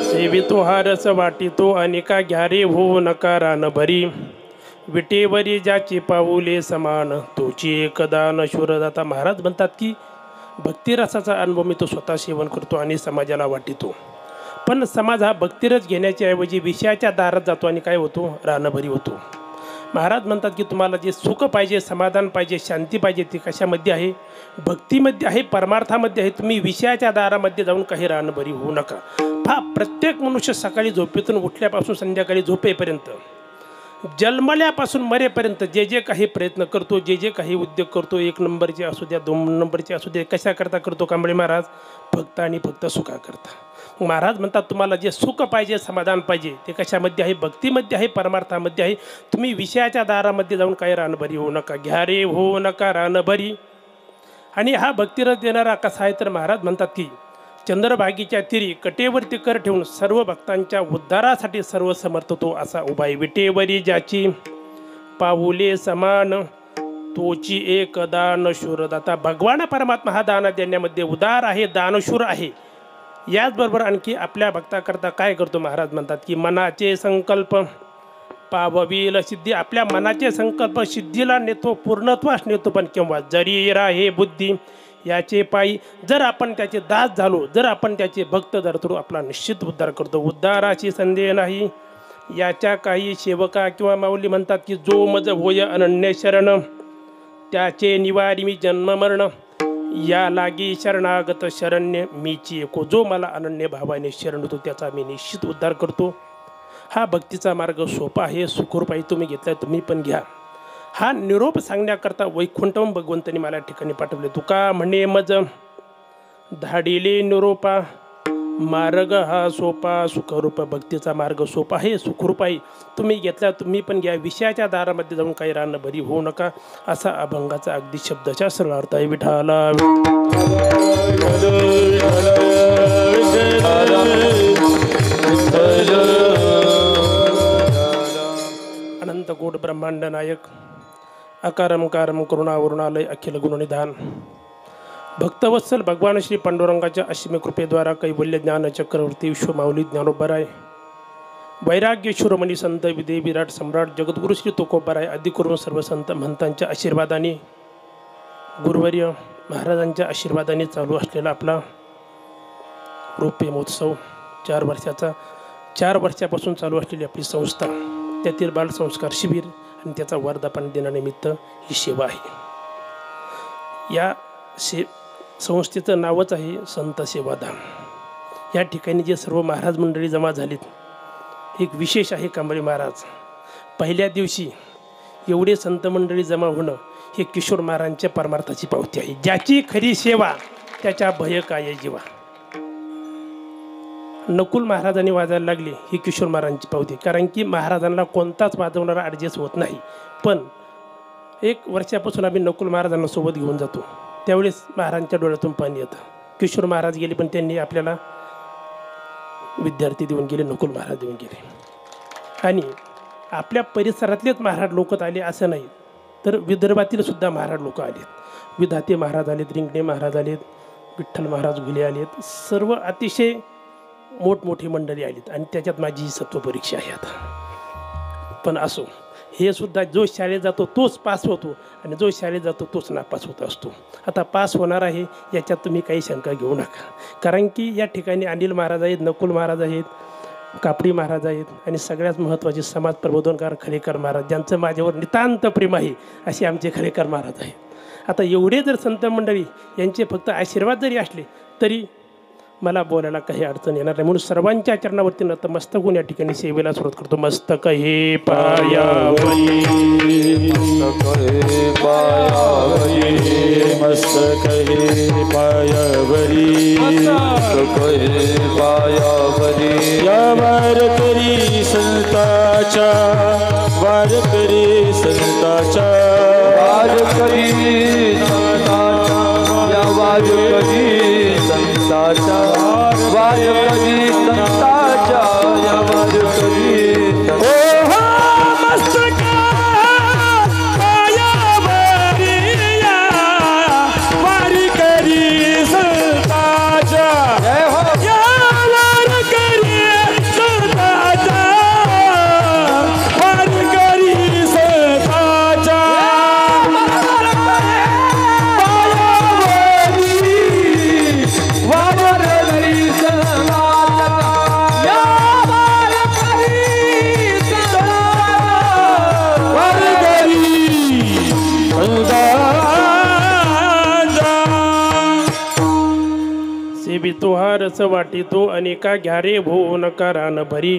सेवितो हारस वाटितो अनिका घ्यारे होऊ नका रान भरी विटेवरी ज्याची पाऊले समान तोची एकदा नशुरदाता. महाराज म्हणतात की भक्तिरसाचा अनुभव मी तो स्वतः सेवन करतो आणि समाजाला वाटितो. पण समाज हा भक्तिरस घेण्याच्या ऐवजी विषयाच्या दारात जातो आणि काय होतो, रानभरी होतो. महाराज म्हणतात की तुम्हाला जे सुख पाहिजे, समाधान पाहिजे, शांती पाहिजे ते कशामध्ये आहे, भक्तीमध्ये आहे, परमार्थामध्ये आहे. तुम्ही विषयाच्या दारामध्ये जाऊन काही रानभरी होऊ नका. प्रत्येक मनुष्य सकाळी झोपेतून उठल्यापासून संध्याकाळी झोपेपर्यंत, जन्मल्यापासून मरेपर्यंत जे जे काही प्रयत्न करतो, जे जे काही उद्योग करतो, 1 नंबरचे असू द्या, 2 नंबरचे असू द्या, कशाकरता करतो कांबळे महाराज, फक्त आणि फक्त सुखाकरता. महाराज म्हणतात तुम्हाला जे सुख पाहिजे, समाधान पाहिजे ते कशामध्ये आहे, भक्तीमध्ये आहे, परमार्थामध्ये आहे. तुम्ही विषयाच्या दारामध्ये जाऊन काही रानभरी होऊ नका. घ्या रे होऊ नका रानभरी. आणि हा भक्तिरस देणारा कसा आहे तर महाराज म्हणतात की चंद्रभागीच्या तिरी कटेवरती कर ठेवून सर्व भक्तांच्या उद्धारासाठी सर्व समर्थ तो असा उभा आहे. विटेवरी ज्याची पाऊले समान तोची एक दानशूरदाता. भगवान परमात्मा हा दान देण्यामध्ये उदार आहे, दानशूर आहे. याचबरोबर आणखी आपल्या भक्ताकरता काय करतो महाराज म्हणतात की मनाचे संकल्प पाववील सिद्धी. आपल्या मनाचे संकल्प सिद्धीला नेतो, पूर्णत्वास नेतो. पण केव्हा, जरी राहे बुद्धी याचे पायी. जर आपण त्याचे दास झालो, जर आपण त्याचे भक्त धरतो, आपला निश्चित उद्धार करतो. उद्धाराची संदेह नाही याच्या काही सेवका किंवा माऊली म्हणतात की जो मज होय अनन्य शरण त्याचे निवारी मी जन्म मरण. या लागी शरणागत शरण्य मीची एको. जो मला अनन्य भावाने शरण होतो त्याचा मी निश्चित उद्धार करतो. हा भक्तीचा मार्ग सोपा आहे, सुखरूप आहे. तुम्ही घेतला तुम्ही पण घ्या. हा निरोप सांगण्याकरता वैकुंठम भगवंतांनी मला ठिकाणी पाठवले. तुका म्हणे मज धाडिले निरोपा मार्ग हा सोपा सुखरूप. भक्तीचा मार्ग सोपा आहे, सुखरूप आहे. तुम्ही घेतला तुम्ही पण घ्या. विषयाच्या दारामध्ये जाऊन काही रानभरी होऊ नका. असा अभंगाचा अगदी शब्दाच्या सरळ अर्थ आहे. विठाला अनंत कोट ब्रह्मांड नायक अकारम कारम करुणावरुणालय अखिल गुणनिधान भक्तवत्सल भगवान श्री पांडुरंगाच्या असीम कृपेद्वारा कैवल्य ज्ञान चक्रवर्ती विश्वमाऊली ज्ञानोबराय वैराग्य शिरोमणी संत विदे विराट सम्राट जगद्गुरु श्री तुकोबराय आदी करून सर्व संत महंतांच्या आशीर्वादाने, गुरुवर्य महाराजांच्या आशीर्वादाने चालू असलेला आपला रोपे महोत्सव 4 वर्षाचा, 4 वर्षापासून चालू असलेली आपली संस्था, त्यातील बालसंस्कार शिबिर आणि त्याचा वर्धापन दिनानिमित्त ही सेवा आहे. या संस्थेचं नावच आहे संत सेवाधाम. या ठिकाणी जे सर्व महाराज मंडळी जमा झालीत, एक विशेष आहे कांबळे महाराज. पहिल्या दिवशी एवढे संत मंडळी जमा होणं हे किशोर महाराजांच्या परमार्थाची पावती आहे. ज्याची खरी सेवा त्याच्या भय काय जीवा. नकुल महाराजांनी वाजायला लागले ही किशोर महाराजांची पावती. कारण की महाराजांना कोणताच वाजवणारा ॲडजस्ट होत नाही. पण 1 वर्षापासून आम्ही नकुल महाराजांना सोबत घेऊन जातो. त्यावेळेस महाराजांच्या डोळ्यातून पाणी येतं. किशोर महाराज गेले पण त्यांनी आपल्याला विद्यार्थी देऊन गेले, नकुल महाराज देऊन गेले. आणि आपल्या परिसरातलेच महाराज लोक आले असं नाही, तर विदर्भातील सुद्धा महाराज लोक आलेत. विधाते महाराज आलेत, रिंगणे महाराज आलेत, विठ्ठल महाराज गुले आलेत. सर्व अतिशय मोठमोठी मंडळी आलीत. आणि त्याच्यात माझी ही सत्वपरीक्षा आहे आता. पण असो, हे सुद्धा जो शाळेत जातो तोच पास होतो आणि जो शाळेत जातो तोच नापास होत असतो. आता पास होणार आहे याच्यात तुम्ही काही शंका घेऊ नका. कारण की या ठिकाणी अनिल महाराज आहेत, नकुल महाराज आहेत, कापडी महाराज आहेत आणि सगळ्यात महत्त्वाचे समाज प्रबोधनकार खरेकर महाराज, ज्यांचं माझ्यावर नितांत प्रेम आहे, असे आमचे खरेकर महाराज आहेत. आता एवढे जर संत मंडळी यांचे फक्त आशीर्वाद जरी असले तरी मला बोलायला काही अडचण येणार नाही. म्हणून सर्वांच्या चरणावरती नतमस्तक होऊन या ठिकाणी सेवेला सुरुवात करतो. मस्तक हे पायावरी, मस्तक हे पायावरी, मस्तक हे पायावरी, मस्तक हे पायावरी. या वारकरी संताच्या, वारकरी संताच्या, वारकरी संताच्या, या वारकरी संताच्या, वारकरी संताच्या, या वारकरी मस्तक पायावरी, या वारकरी संताच्या, या वारकरी पितो हा रस वाटितो अनेका घ्यारे भो नका रान भरी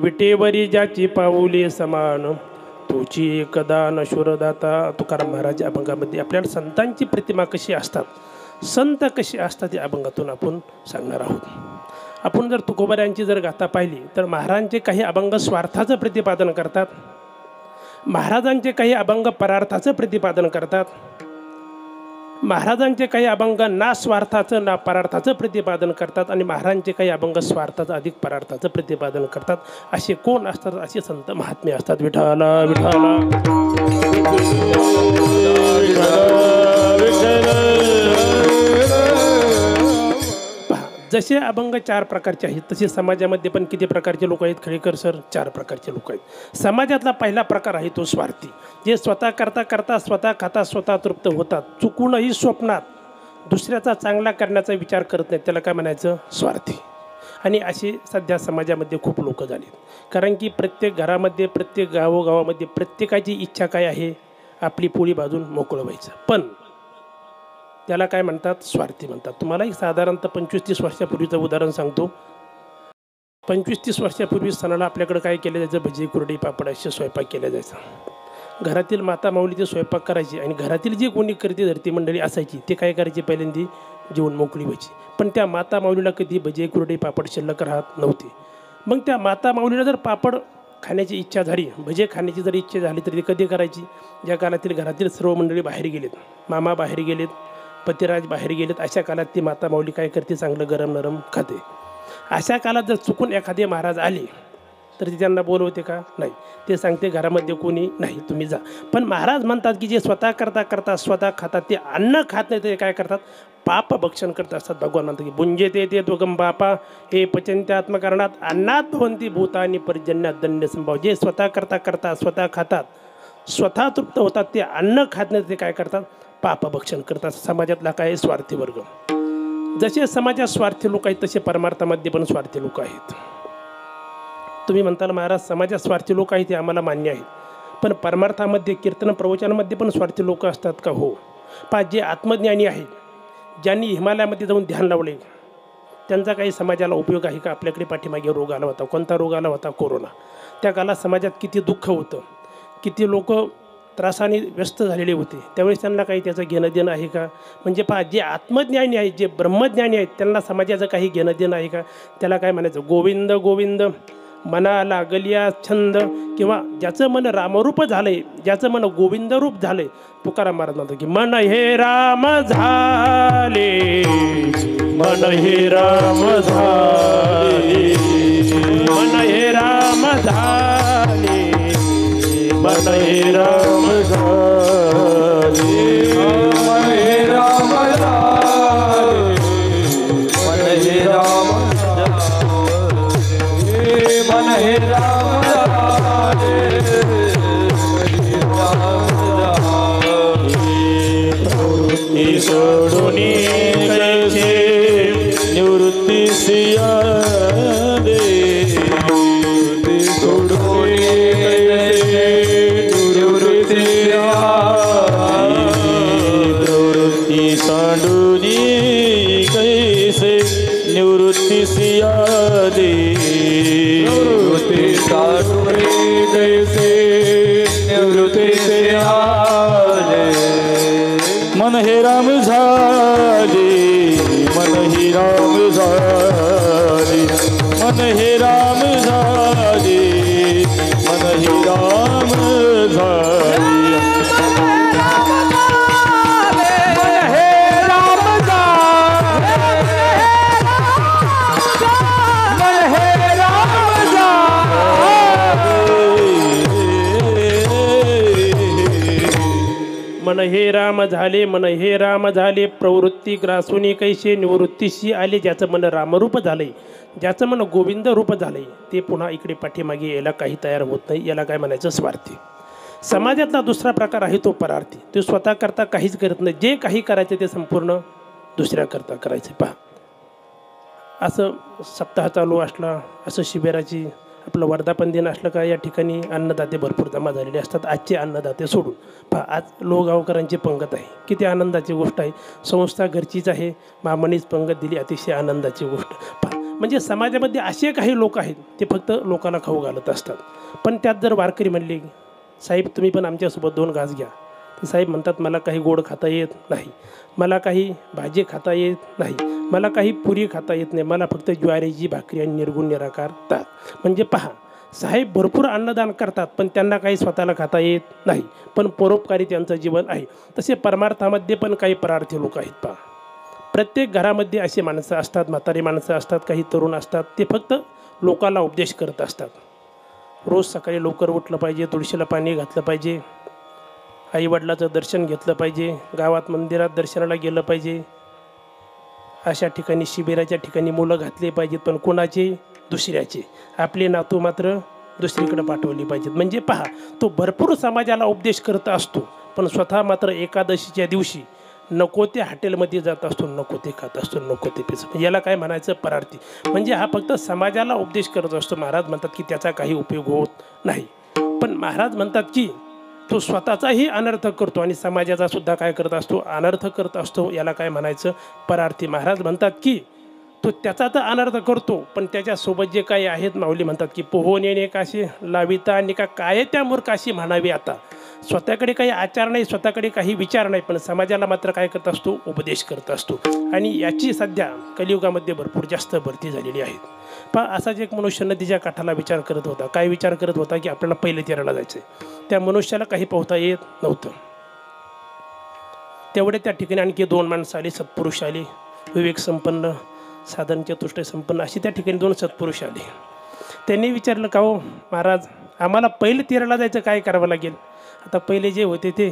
विटेवरी ज्याची पाऊले समान तुची एकदा नशुरदाता. तुकाराम महाराज अभंगामध्ये आपल्याला संतांची प्रतिमा कशी असतात, संत कसे असतात या अभंगातून आपण सांगणार आहोत. आपण जर तुकोबाऱ्यांची जर गाथा पाहिली तर महाराजांचे काही अभंग स्वार्थाचं प्रतिपादन करतात, महाराजांचे काही अभंग परार्थाचं प्रतिपादन करतात, महाराजांचे काही अभंग ना स्वार्थाचं ना परार्थाचं प्रतिपादन करतात आणि महाराजांचे काही अभंग स्वार्थाचं अधिक परार्थाचं प्रतिपादन करतात. असे कोण असतात, असे संत महात्मे असतात. विठाला विठाला जसे अभंग 4 प्रकारचे आहेत तसे समाजामध्ये पण किती प्रकारचे लोक आहेत खळेकर सर? 4 प्रकारचे लोक आहेत. समाजातला पहिला प्रकार आहे तो स्वार्थी, जे स्वतः करता करता स्वतः खाता स्वतः तृप्त होतात, चुकूनही स्वप्नात दुसऱ्याचा चांगला करण्याचा विचार करत नाहीत, त्याला काय म्हणायचं? स्वार्थी. आणि असे सध्या समाजामध्ये खूप लोक झाले. कारण की प्रत्येक घरामध्ये प्रत्येक गावोगावामध्ये प्रत्येकाची इच्छा काय आहे? आपली पोळी भाजून मोकळं व्हायचं. पण त्याला काय म्हणतात? स्वार्थी म्हणतात. तुम्हाला एक साधारणतः 25-30 वर्षापूर्वीचं उदाहरण सांगतो. 25-30 वर्षापूर्वी सणाला आपल्याकडं काय केलं जायचं? भजी, कुरडी, पापड असे स्वयंपाक केला जायचा. घरातील माता माऊलीचे स्वयंपाक करायची आणि घरातील जी कोणी करते धरती मंडळी असायची ते काय करायची? पहिल्यांदी जेवण मोकळी व्हायची. पण त्या माता माऊलीला कधी भजी, कुरडी, पापड शिल्लक राहत नव्हते. मग त्या माता माऊलीला जर पापड खाण्याची इच्छा झाली, भजे खाण्याची जर इच्छा झाली तर ती कधी करायची? ज्या काळातील घरातील सर्व मंडळी बाहेर गेलेत, मामा बाहेर गेलेत, पतिराज बाहेर गेलेत, अशा काळात ती माता माऊली काय करते? चांगलं गरम नरम खाते. अशा काळात जर चुकून एखादे महाराज आले तर ती त्यांना बोलवते का? नाही. ते सांगते घरामध्ये कोणी नाही, तुम्ही जा. पण महाराज म्हणतात की जे स्वतः करता करता स्वतः खातात ते अन्न खात नाही, ते काय करतात? पाप भक्षण करत असतात. भगवान म्हणतात की बुंजे ते त्वगम बापा हे पचन्त्यात्मकारणात अन्नात भवन्ति भूतानि पर्जन्यात दंड संभाव. जे स्वतः करता करता स्वतः खातात, स्वतः तृप्त होतात, ते अन्न खात नाही, ते काय करतात? पाप भक्षण करतात. समाजातला काय? स्वार्थी वर्ग. जसे समाजात स्वार्थी लोक आहेत तसे परमार्थामध्ये पण स्वार्थी लोक आहेत. तुम्ही म्हणताल महाराज समाजात स्वार्थी लोक आहेत, ते आम्हाला मान्य आहे, पण परमार्थामध्ये कीर्तन प्रवचनामध्ये पण स्वार्थी लोक असतात का? हो. जे आत्मज्ञानी आहेत, ज्यांनी हिमालयामध्ये जाऊन ध्यान लावले, त्यांचा काही समाजाला उपयोग आहे का? आपल्याकडे पाठीमागे रोग आला होता. कोणता रोग आला होता? कोरोना. त्या काळात समाजात किती दुःख होतं, किती लोक त्रासाने व्यस्त झालेले होते. त्यावेळेस त्यांना काही त्याचं घेणं देणं आहे का? म्हणजे जे आत्मज्ञानी आहेत, जे ब्रह्मज्ञानी आहेत, त्यांना समाजाचं काही घेणं देणं आहे का? त्याला काय म्हणायचं? गोविंद गोविंद मना लागलिया छंद, किंवा ज्याचं मन रामरूप झालंय, ज्याचं मन गोविंद रूप झालंय. तुकाराम महाराज म्हणतो की मन हे राम झाले, मन हे राम झाले, मन हे राम झाले, मन हे राम झाले, मन हे राम झाले, मन हे राम मन हे राम प्रवृत्ती सोडून कैसे निवृत्ती सिया दे, सोडून कैसे निवृत्ती प्रवृत्ती सांडून कैसे निवृत्ती सिया दे, कैसे निवृत्ती से आले. मन हे राम झाले, मन हे राम झाले, मन हे राम झाले, मन हे राम झाले. मन हे राम झाले, मन हे राम झाले, प्रवृत्ती ग्रासूनी कैसे निवृत्तीशी आले. ज्याचं मन रामरूप झालंय, ज्याचं मन गोविंद रूप झालंय, ते पुन्हा इकडे पाठीमागे यायला काही तयार होत नाही. याला काय म्हणायचं? स्वार्थी. समाजातला दुसरा प्रकार आहे तो परार्थी. ते स्वतः करता काहीच करत नाही, जे काही करायचं ते संपूर्ण दुसऱ्याकरता करायचं. पहा, असं सप्ताह चालू असला, असं शिबिराची आपलं वर्धापन दिन असलं का या ठिकाणी अन्नदाते भरपूर जमा झालेले असतात. आजचे अन्नदाते सोडून पहा, आज लोहगावकरांची पंगत आहे. किती आनंदाची गोष्ट आहे. संस्था घरचीच आहे, मामानीच पंगत दिली, अतिशय आनंदाची गोष्ट. पहा, म्हणजे समाजामध्ये असे काही लोक आहेत ते फक्त लोकांना खाऊ घालत असतात. पण त्यात जर वारकरी म्हणले, साहेब तुम्ही पण आमच्यासोबत 2 घास घ्या, तर साहेब म्हणतात मला काही गोड खाता येत नाही, मला काही भाजी खाता येत नाही, मला काही पुरी खाता येत नाही, मला फक्त ज्वारीची भाकरी आणि निर्गुण निराकार ताक. म्हणजे पहा, साहेब भरपूर अन्नदान करतात पण त्यांना काही स्वतःला खाता येत नाही, पण परोपकारी त्यांचं जीवन आहे. तसे परमार्थामध्ये पण काही परार्थी लोक आहेत. पहा, प्रत्येक घरामध्ये असे माणसं असतात, म्हातारी माणसं असतात, काही तरुण असतात, ते फक्त लोकांना उपदेश करत असतात. रोज सकाळी लवकर उठलं पाहिजे, तुळशीला पाणी घातलं पाहिजे, आईवडिलाचं दर्शन घेतलं पाहिजे, गावात मंदिरात दर्शनाला गेलं पाहिजे, अशा ठिकाणी शिबिराच्या ठिकाणी मुलं घातली पाहिजेत, पण कोणाचे? दुसऱ्याचे. आपले नातू मात्र दुसरीकडे पाठवली पाहिजेत. म्हणजे पहा, तो भरपूर समाजाला उपदेश करत असतो, पण स्वतः मात्र एकादशीच्या दिवशी नको ते हॉटेलमध्ये जात असतो, नको ते खात असतो, नको ते पिसं. याला काय म्हणायचं? परार्थी. म्हणजे हा फक्त समाजाला उपदेश करत असतो. महाराज म्हणतात की त्याचा काही उपयोग होत नाही, पण महाराज म्हणतात की तो स्वतःचाही अनर्थ करतो आणि समाजाचा सुद्धा काय करत असतो? अनर्थ करत असतो. याला काय म्हणायचं? परार्थी. महाराज म्हणतात की तो त्याचा तर अनर्थ करतो, पण त्याच्यासोबत जे काही आहेत, माऊली म्हणतात की पोहोनेने काशी लाविता आणि का काय त्या मूर्खाशी म्हणावे. आता स्वतःकडे काही आचार नाही, स्वतःकडे काही विचार नाही, पण समाजाला मात्र काय करत असतो? उपदेश करत असतो. आणि याची सध्या कलियुगामध्ये भरपूर जास्त भरती झालेली आहे. पण असाच एक मनुष्य नदीच्या काठाला विचार करत होता. काय विचार करत होता? की आपल्याला पहिले तीराला जायचं आहे. त्या मनुष्याला काही पोहता येत नव्हतं. तेवढे त्या ठिकाणी आणखी 2 माणसं आली, सत्पुरुष आली, विवेक संपन्न, साधन चतुष्टय संपन्न, अशी त्या ठिकाणी 2 सत्पुरुष आले. त्यांनी विचारलं, का हो महाराज, आम्हाला पहिले तीराला जायचं, काय करावं लागेल? आता पहिले जे होते ते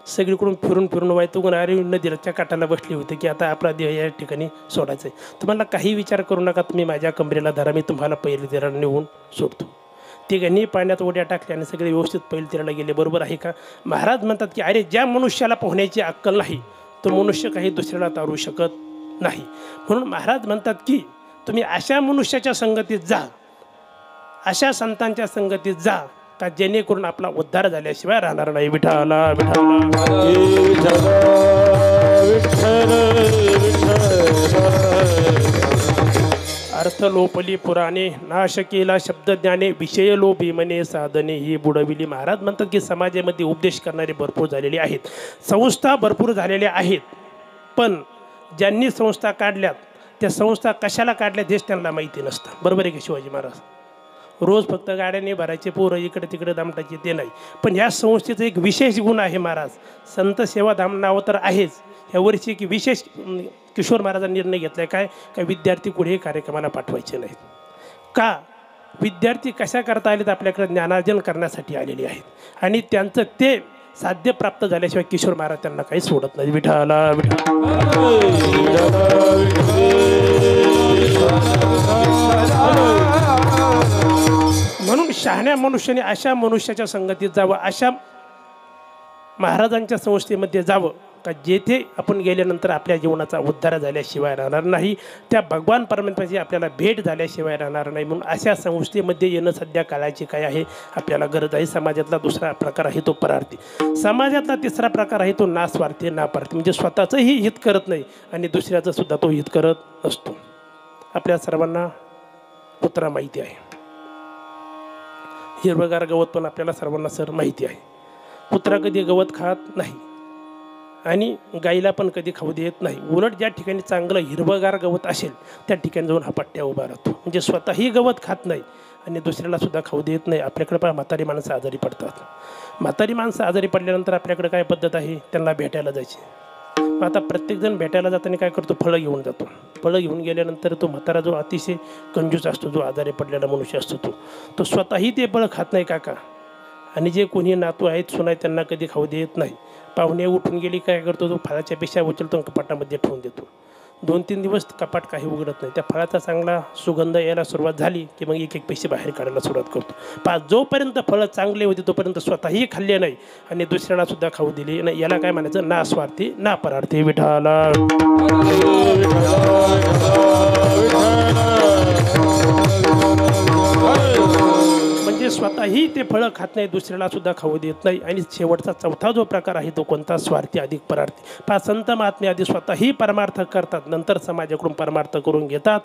सगळीकडून फिरून फिरून वैतुगून अरे नदीच्या काठाला बसले होते की आता आपला देह या ठिकाणी सोडायचं आहे. तुम्हाला काही विचार करू नका, तुम्ही माझ्या कमरेला धरा, मी तुम्हाला पहिले तीराला नेऊन सोडतो. तिघांनी पाण्यात उड्या टाकल्या आणि सगळे व्यवस्थित पहिले तीराला गेले. बरोबर आहे का? महाराज म्हणतात की अरे, ज्या मनुष्याला पोहण्याची अक्कल नाही तो मनुष्य काही दुसऱ्याला तारू शकत नाही. म्हणून महाराज म्हणतात की तुम्ही अशा मनुष्याच्या संगतीत जा, अशा संतांच्या संगतीत जा का जेणेकरून आपला उद्धार झाल्याशिवाय राहणार नाही. विठाला अर्थ लोपली पुराणे, नाश केला शब्द ज्ञाने, विषय लोभी मने साधने ही बुडविली. महाराज म्हणतात की समाजामध्ये उपदेश करणारे भरपूर झालेले आहेत, संस्था भरपूर झालेल्या आहेत, पण ज्यांनी संस्था काढल्यात त्या संस्था कशाला काढल्यात हेच त्यांना माहिती नसतं. बरोबर आहे की शिवाजी महाराज? रोज फक्त गाड्याने भरायचे, पोरं इकडे तिकडे दामटायचे ते नाही, पण ह्या संस्थेचा एक विशेष गुण आहे महाराज. संत सेवाधाम नाव तर आहेच, ह्या वर्षी की विशेष किशोर महाराजांनी निर्णय घेतला आहे. काय? का विद्यार्थी कुठेही कार्यक्रमाला पाठवायचे नाहीत. का? विद्यार्थी कशा करता आलेत? आपल्याकडे ज्ञानार्जन करण्यासाठी आलेले आहेत आणि त्यांचं ते साध्य प्राप्त झाल्याशिवाय किशोर महाराज त्यांना काही सोडत नाही. विठाला म्हणून शहाण्या मनुष्याने अशा मनुष्याच्या संगतीत जावं, अशा महाराजांच्या संस्थेमध्ये जावं का जेथे आपण गेल्यानंतर आपल्या जीवनाचा उद्धार झाल्याशिवाय राहणार नाही, त्या भगवान परमेश्वराची आपल्याला भेट झाल्याशिवाय राहणार नाही. म्हणून अशा संस्थेमध्ये येणं सध्या काळाची काय आहे? आपल्याला गरज आहे. समाजातला दुसरा प्रकार आहे तो परार्थी. समाजातला तिसरा प्रकार आहे तो नास्वार्थी, नापार्थी. म्हणजे स्वतःचंही हित करत नाही आणि दुसऱ्याचं सुद्धा तो हित करत नसतो. आपल्या सर्वांना कुत्रा माहिती आहे, हिरवगार गवत पण आपल्याला सर्वांना सर माहिती आहे. कुत्रा कधी गवत खात नाही आणि गाईला पण कधी खाऊ देत नाही. उलट ज्या ठिकाणी चांगलं हिरवगार गवत असेल त्या ठिकाणी जाऊन हा पट्ट्या उभा राहतो. म्हणजे स्वतःही गवत खात नाही आणि दुसऱ्याला सुद्धा खाऊ देत नाही. आपल्याकडे पण म्हातारी माणसं आजारी पडतात. म्हातारी माणसं आजारी पडल्यानंतर आपल्याकडे काय पद्धत आहे? त्यांना भेटायला जायची. आता प्रत्येकजण भेटायला जाताना काय करतो? फळं घेऊन जातो. फळं घेऊन गेल्यानंतर तो म्हातारा जो अतिशय कंजूस असतो, जो आजारी पडलेला मनुष्य असतो, तो स्वतःही ते फळं खात नाही काका. आणि जे कोणी नातू आहेत, सुना आहेत, त्यांना कधी खाऊ देत नाही. पाहुणे उठून गेली काय करतो? तो फळाच्या पेशा उचलतो, कपाटामध्ये ठेवून देतो. 2-3 दिवस कपाट काही उघडत नाही. त्या फळाचा चांगला सुगंध यायला सुरुवात झाली की मग एक पैसे बाहेर काढायला सुरुवात करतो. जोपर्यंत फळं चांगले होते तोपर्यंत स्वतःही खाल्ले नाही आणि दुसऱ्याला सुद्धा खाऊ दिले नाही. याला काय म्हणायचं? ना स्वार्थी ना परार्थी. विठाला स्वतःही ते फळं खात नाही, दुसऱ्याला सुद्धा खाऊ देत नाही. आणि शेवटचा चौथा जो प्रकार आहे तो कोणता? स्वार्थी अधिक परार्थी. पहा, संत महात्मे आधी स्वतःही परमार्थ करतात, नंतर समाजाकडून परमार्थ करून घेतात.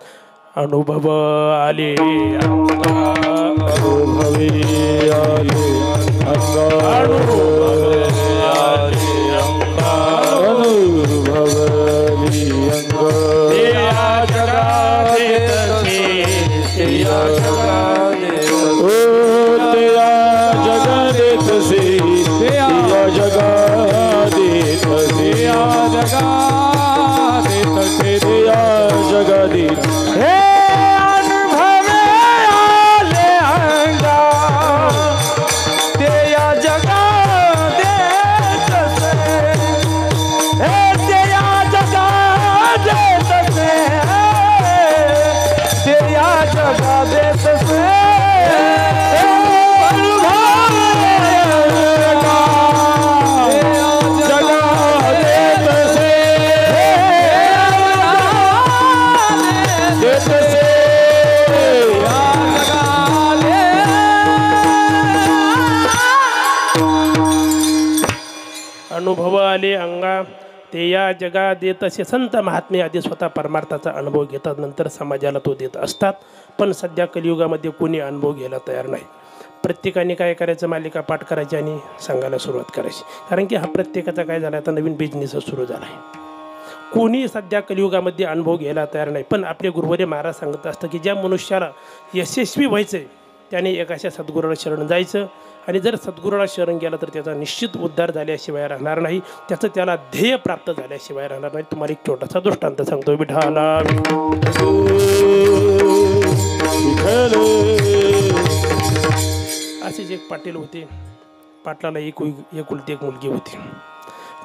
अनुभव आले अनुभवे आले अनुभवली अंग अनुभव आले अंगा ते या जगा देत असे. संत महात्मे आधी स्वतः परमार्थाचा अनुभव घेतात, नंतर समाजाला तो देत असतात. पण सध्या कलियुगामध्ये कोणी अनुभव घ्यायला तयार नाही. प्रत्येकाने काय करायचं? मालिका पाठ करायची आणि सांगायला सुरुवात करायची. कारण की हा प्रत्येकाचा काय झाला, आता नवीन बिझनेसच सुरू झाला आहे. कोणी सध्या कलियुगामध्ये अनुभव घ्यायला तयार नाही. पण आपले गुरुवर्य महाराज सांगत असतं की ज्या मनुष्याला यशस्वी व्हायचं आहे त्याने एकाशा सद्गुरूला शरण जायचं. आणि जर सद्गुरूला शरण गेला तर त्याचा निश्चित उद्धार झाल्याशिवाय राहणार नाही, त्याचं त्याला ध्येय प्राप्त झाल्याशिवाय राहणार नाही. तुम्हाला एक छोटासा दृष्टांत सांगतो. विठाला असेच एक पाटील होते. पाटलाला एकुलती एक मुलगी होती.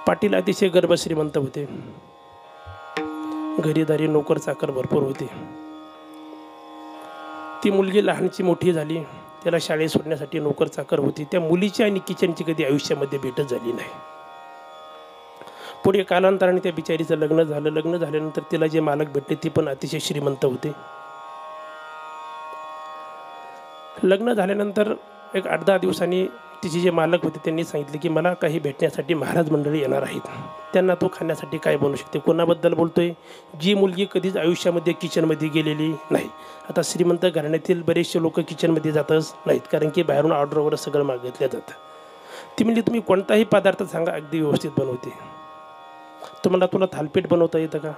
पाटील अतिशय गर्भश्रीमंत होते. घरीदारी नोकर चाकर भरपूर होते. ती मुलगी लहानची मोठी झाली. त्याला शाळेत सोडण्यासाठी नोकर चाकर होती. त्या मुलीची आणि किचनची कधी आयुष्यामध्ये भेटच झाली नाही. पुढे कालांतराने त्या बिचारीचं लग्न झालं. लग्न झाल्यानंतर तिला जे मालक भेटले ते पण अतिशय श्रीमंत होते. लग्न झाल्यानंतर एक 8-10 दिवसांनी तिचे जे मालक होते त्यांनी सांगितले की मला काही भेटण्यासाठी महाराज मंडळी येणार आहेत, त्यांना तो खाण्यासाठी काय बनवू शकते. कोणाबद्दल बोलतोय? जी मुलगी कधीच आयुष्यामध्ये किचनमध्ये गेलेली नाही. आता श्रीमंत घराण्यातील बरेचसे लोक किचनमध्ये जातच नाहीत, कारण की बाहेरून ऑर्डरवर सगळं मागितलं जातं. ती म्हणजे तुम्ही कोणताही पदार्थ सांगा अगदी व्यवस्थित बनवते. तुला थालपीठ बनवता येतं का?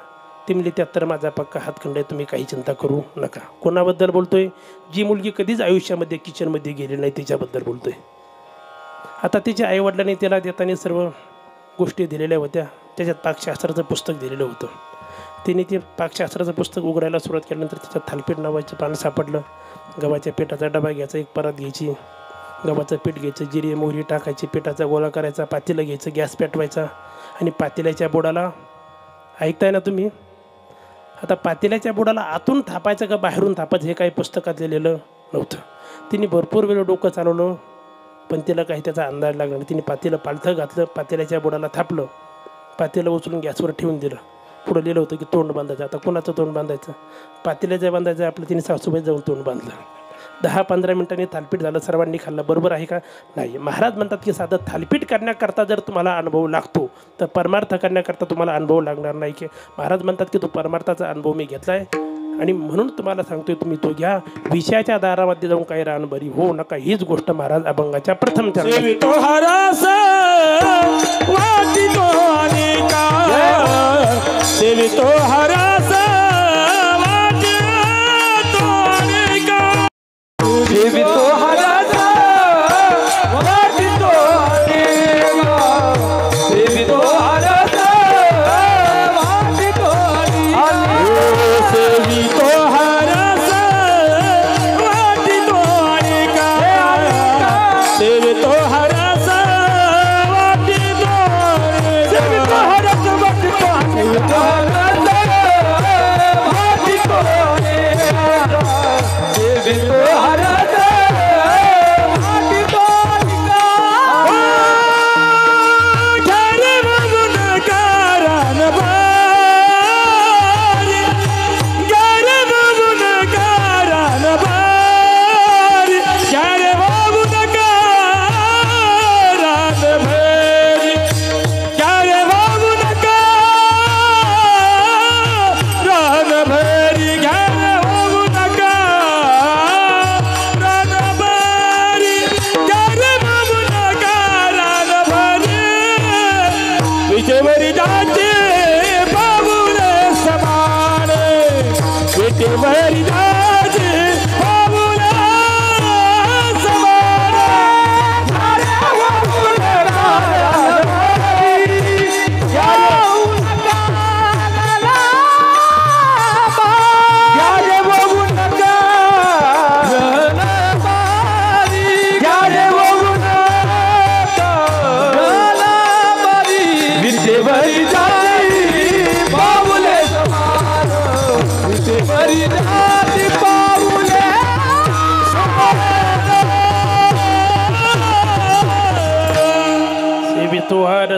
ती म्हणजे त्यात तर माझा पक्का हातखंड आहे, तुम्ही काही चिंता करू नका. कोणाबद्दल बोलतोय? जी मुलगी कधीच आयुष्यामध्ये किचनमध्ये गेली नाही तिच्याबद्दल बोलतोय. आता तिच्या आईवडिलांनी त्याला देताना सर्व गोष्टी दिलेल्या होत्या. त्याच्यात पाकशास्त्राचं पुस्तक दिलेलं होतं. तिने ते पाकशास्त्राचं पुस्तक उघडायला सुरुवात केल्यानंतर त्याच्यात थालपीठ नावाचं पान सापडलं. गव्हाच्या पिठाचा डबा घ्यायचा, एक परात घ्यायची, गव्हाचं पीठ घ्यायचं, जिरे मोहरी टाकायची, पिठाचा गोळा करायचा, पातेलं घ्यायचं, गॅस पेटवायचा आणि पातेल्याच्या बुडाला, ऐकताय ना तुम्ही? आता पातेल्याच्या बुडाला आतून थापायचं का बाहेरून थापायचं हे काही पुस्तकात लिहिलेलं नव्हतं. तिने भरपूर वेळ डोकं चालवलं पण तिला काही त्याचा अंदाज लागला नाही. तिने पातेलं पालथं घातलं, पातेल्याच्या बुडाला थापलं, पातेलं उचलून गॅसवर ठेवून दिलं. पुढं लिहिलं होतं की तोंड बांधायचं. आता कोणाचं तोंड बांधायचं? पातेल्याचं बांधायचं. आपलं तिने सासूबाई जाऊन तोंड बांधलं. 10-15 मिनिटांनी थालपीठ झालं. सर्वांनी खाल्लं. बरोबर आहे का? नाही. महाराज म्हणतात की साधं थालपीठ करण्याकरता जर तुम्हाला अनुभव लागतो तर परमार्थ करण्याकरता तुम्हाला अनुभव लागणार नाही. की महाराज म्हणतात की तो परमार्थाचा अनुभव मी घेतला आहे आणि म्हणून तुम्हाला सांगतोय तुम्ही तो घ्या. विषयाच्या दारामध्ये जाऊन काही रानबरी हो नका. हीच गोष्ट महाराज अभंगाच्या प्रथम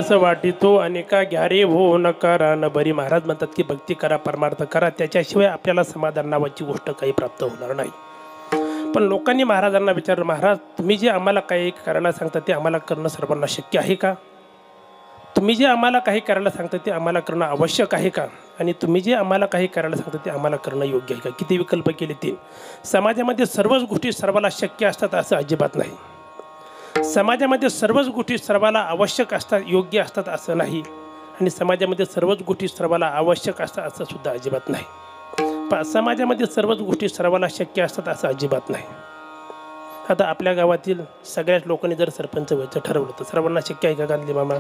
रस वाटितो अनेका घ्यारे हो नकारा न बरी. महाराज म्हणतात की भक्ती करा, परमार्थ करा, त्याच्याशिवाय आपल्याला समाधान नावाची गोष्ट काही प्राप्त होणार नाही. पण लोकांनी महाराजांना विचारलं, महाराज तुम्ही जे आम्हाला काही करायला सांगता ते आम्हाला करणं सर्वांना शक्य आहे का? तुम्ही जे आम्हाला काही करायला सांगता ते आम्हाला करणं आवश्यक आहे का? आणि तुम्ही जे आम्हाला काही करायला सांगता ते आम्हाला करणं योग्य आहे का? किती विकल्प केले? 3. समाजामध्ये सर्वच गोष्टी सर्वाला शक्य असतात असं अजिबात नाही. समाजामध्ये सर्वच गोष्टी सर्वाला आवश्यक असतात, योग्य असतात असं नाही. आणि समाजामध्ये सर्वच गोष्टी सर्वाला आवश्यक असतात असं सुद्धा अजिबात नाही. समाजामध्ये सर्वच गोष्टी सर्वाला शक्य असतात असं अजिबात नाही. आता आपल्या गावातील सगळ्याच लोकांनी जर सरपंच व्हायचं ठरवलं तर सर्वांना शक्य आहे का गांधी मामा?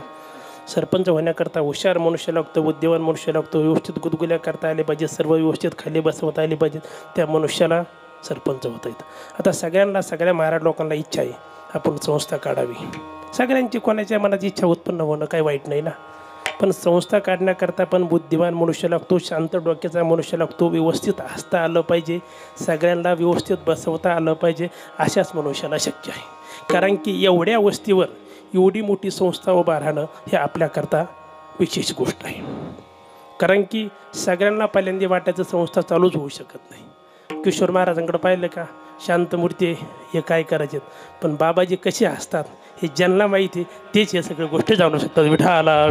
सरपंच होण्याकरता हुशार मनुष्य लागतो, बुद्धिवान मनुष्य लागतो, व्यवस्थित गुदगुल्या करता आले पाहिजे, सर्व व्यवस्थित खाली बसवता आले पाहिजेत, त्या मनुष्याला सरपंच होता येतं. आता सगळ्या महाराज लोकांना इच्छा आहे आपण संस्था काढावी. सगळ्यांची कोणाच्या मनात इच्छा उत्पन्न होणं काही वाईट नाही ना. पण संस्था काढण्याकरता पण बुद्धिवान मनुष्य लागतो, शांत डोक्याचा मनुष्य लागतो, व्यवस्थित हसता आलं पाहिजे, सगळ्यांना व्यवस्थित बसवता आलं पाहिजे, अशाच मनुष्याला शक्य आहे. कारण की एवढ्या वस्तीवर एवढी मोठी संस्था उभा राहणं हे आपल्याकरता विशेष गोष्ट आहे. कारण की सगळ्यांना पहिल्यांदा वाटायचं संस्था चालूच होऊ शकत नाही. किशोर महाराजांकडे पाहिलं का? शांत मूर्ती आहे, हे काय करायचे, पण बाबाजी कसे असतात हे ज्यांना माहिती आहे तेच हे सगळ्या गोष्टी जाणू शकतात. विठाला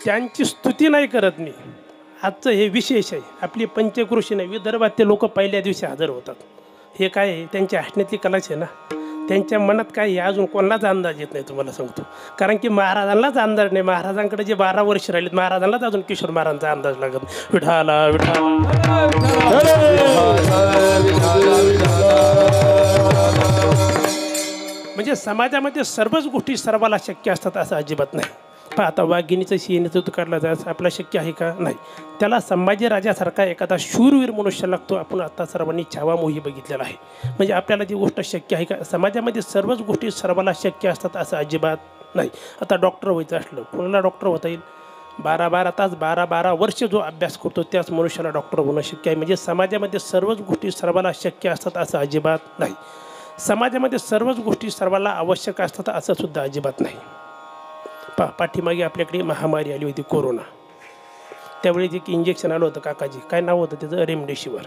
त्यांची स्तुती नाही करत मी. आजचं हे विशेष आहे. आपली पंचक्रोशी नाही, विदर्भात ते लोक पहिल्या दिवशी हजर होतात. हे काय आहे? त्यांच्या हसण्यातली कलाच आहे ना. त्यांच्या मनात काय आहे अजून कोणालाच अंदाज येत नाही, तुम्हाला सांगतो. कारण की महाराजांनाच अंदाज नाही. महाराजांकडे जे 12 वर्ष राहिलेत महाराजांनाच अजून किशोर महाराजांचा अंदाज लागत. विठाला विठाला म्हणजे समाजामध्ये सर्वच गोष्टी सर्वाला शक्य असतात असं अजिबात नाही. पण आता वाघिणीचं शिणेचं दूध काढलं जायचं आपला शक्य आहे का? नाही. त्याला संभाजी राजासारखा एखादा शूरवीर मनुष्य लागतो. आपण आता सर्वांनी छावा मोही बघितलेला आहे. म्हणजे आपल्याला जी गोष्ट शक्य आहे का? समाजामध्ये सर्वच गोष्टी सर्वाला शक्य असतात असं अजिबात नाही. आता डॉक्टर व्हायचं असलं कोणाला डॉक्टर होता येईल? 12 तास 12 वर्ष जो अभ्यास करतो त्याच मनुष्याला डॉक्टर होणं शक्य आहे. म्हणजे समाजामध्ये सर्वच गोष्टी सर्वाला शक्य असतात असं अजिबात नाही. समाजामध्ये सर्वच गोष्टी सर्वाला आवश्यक असतात असं सुद्धा अजिबात नाही. पाठीमागे आपल्याकडे महामारी आली होती कोरोना. त्यावेळी जे की इंजेक्शन आलं होतं काकाजी, काय नाव होतं त्याचं? रेमडेसिवीर.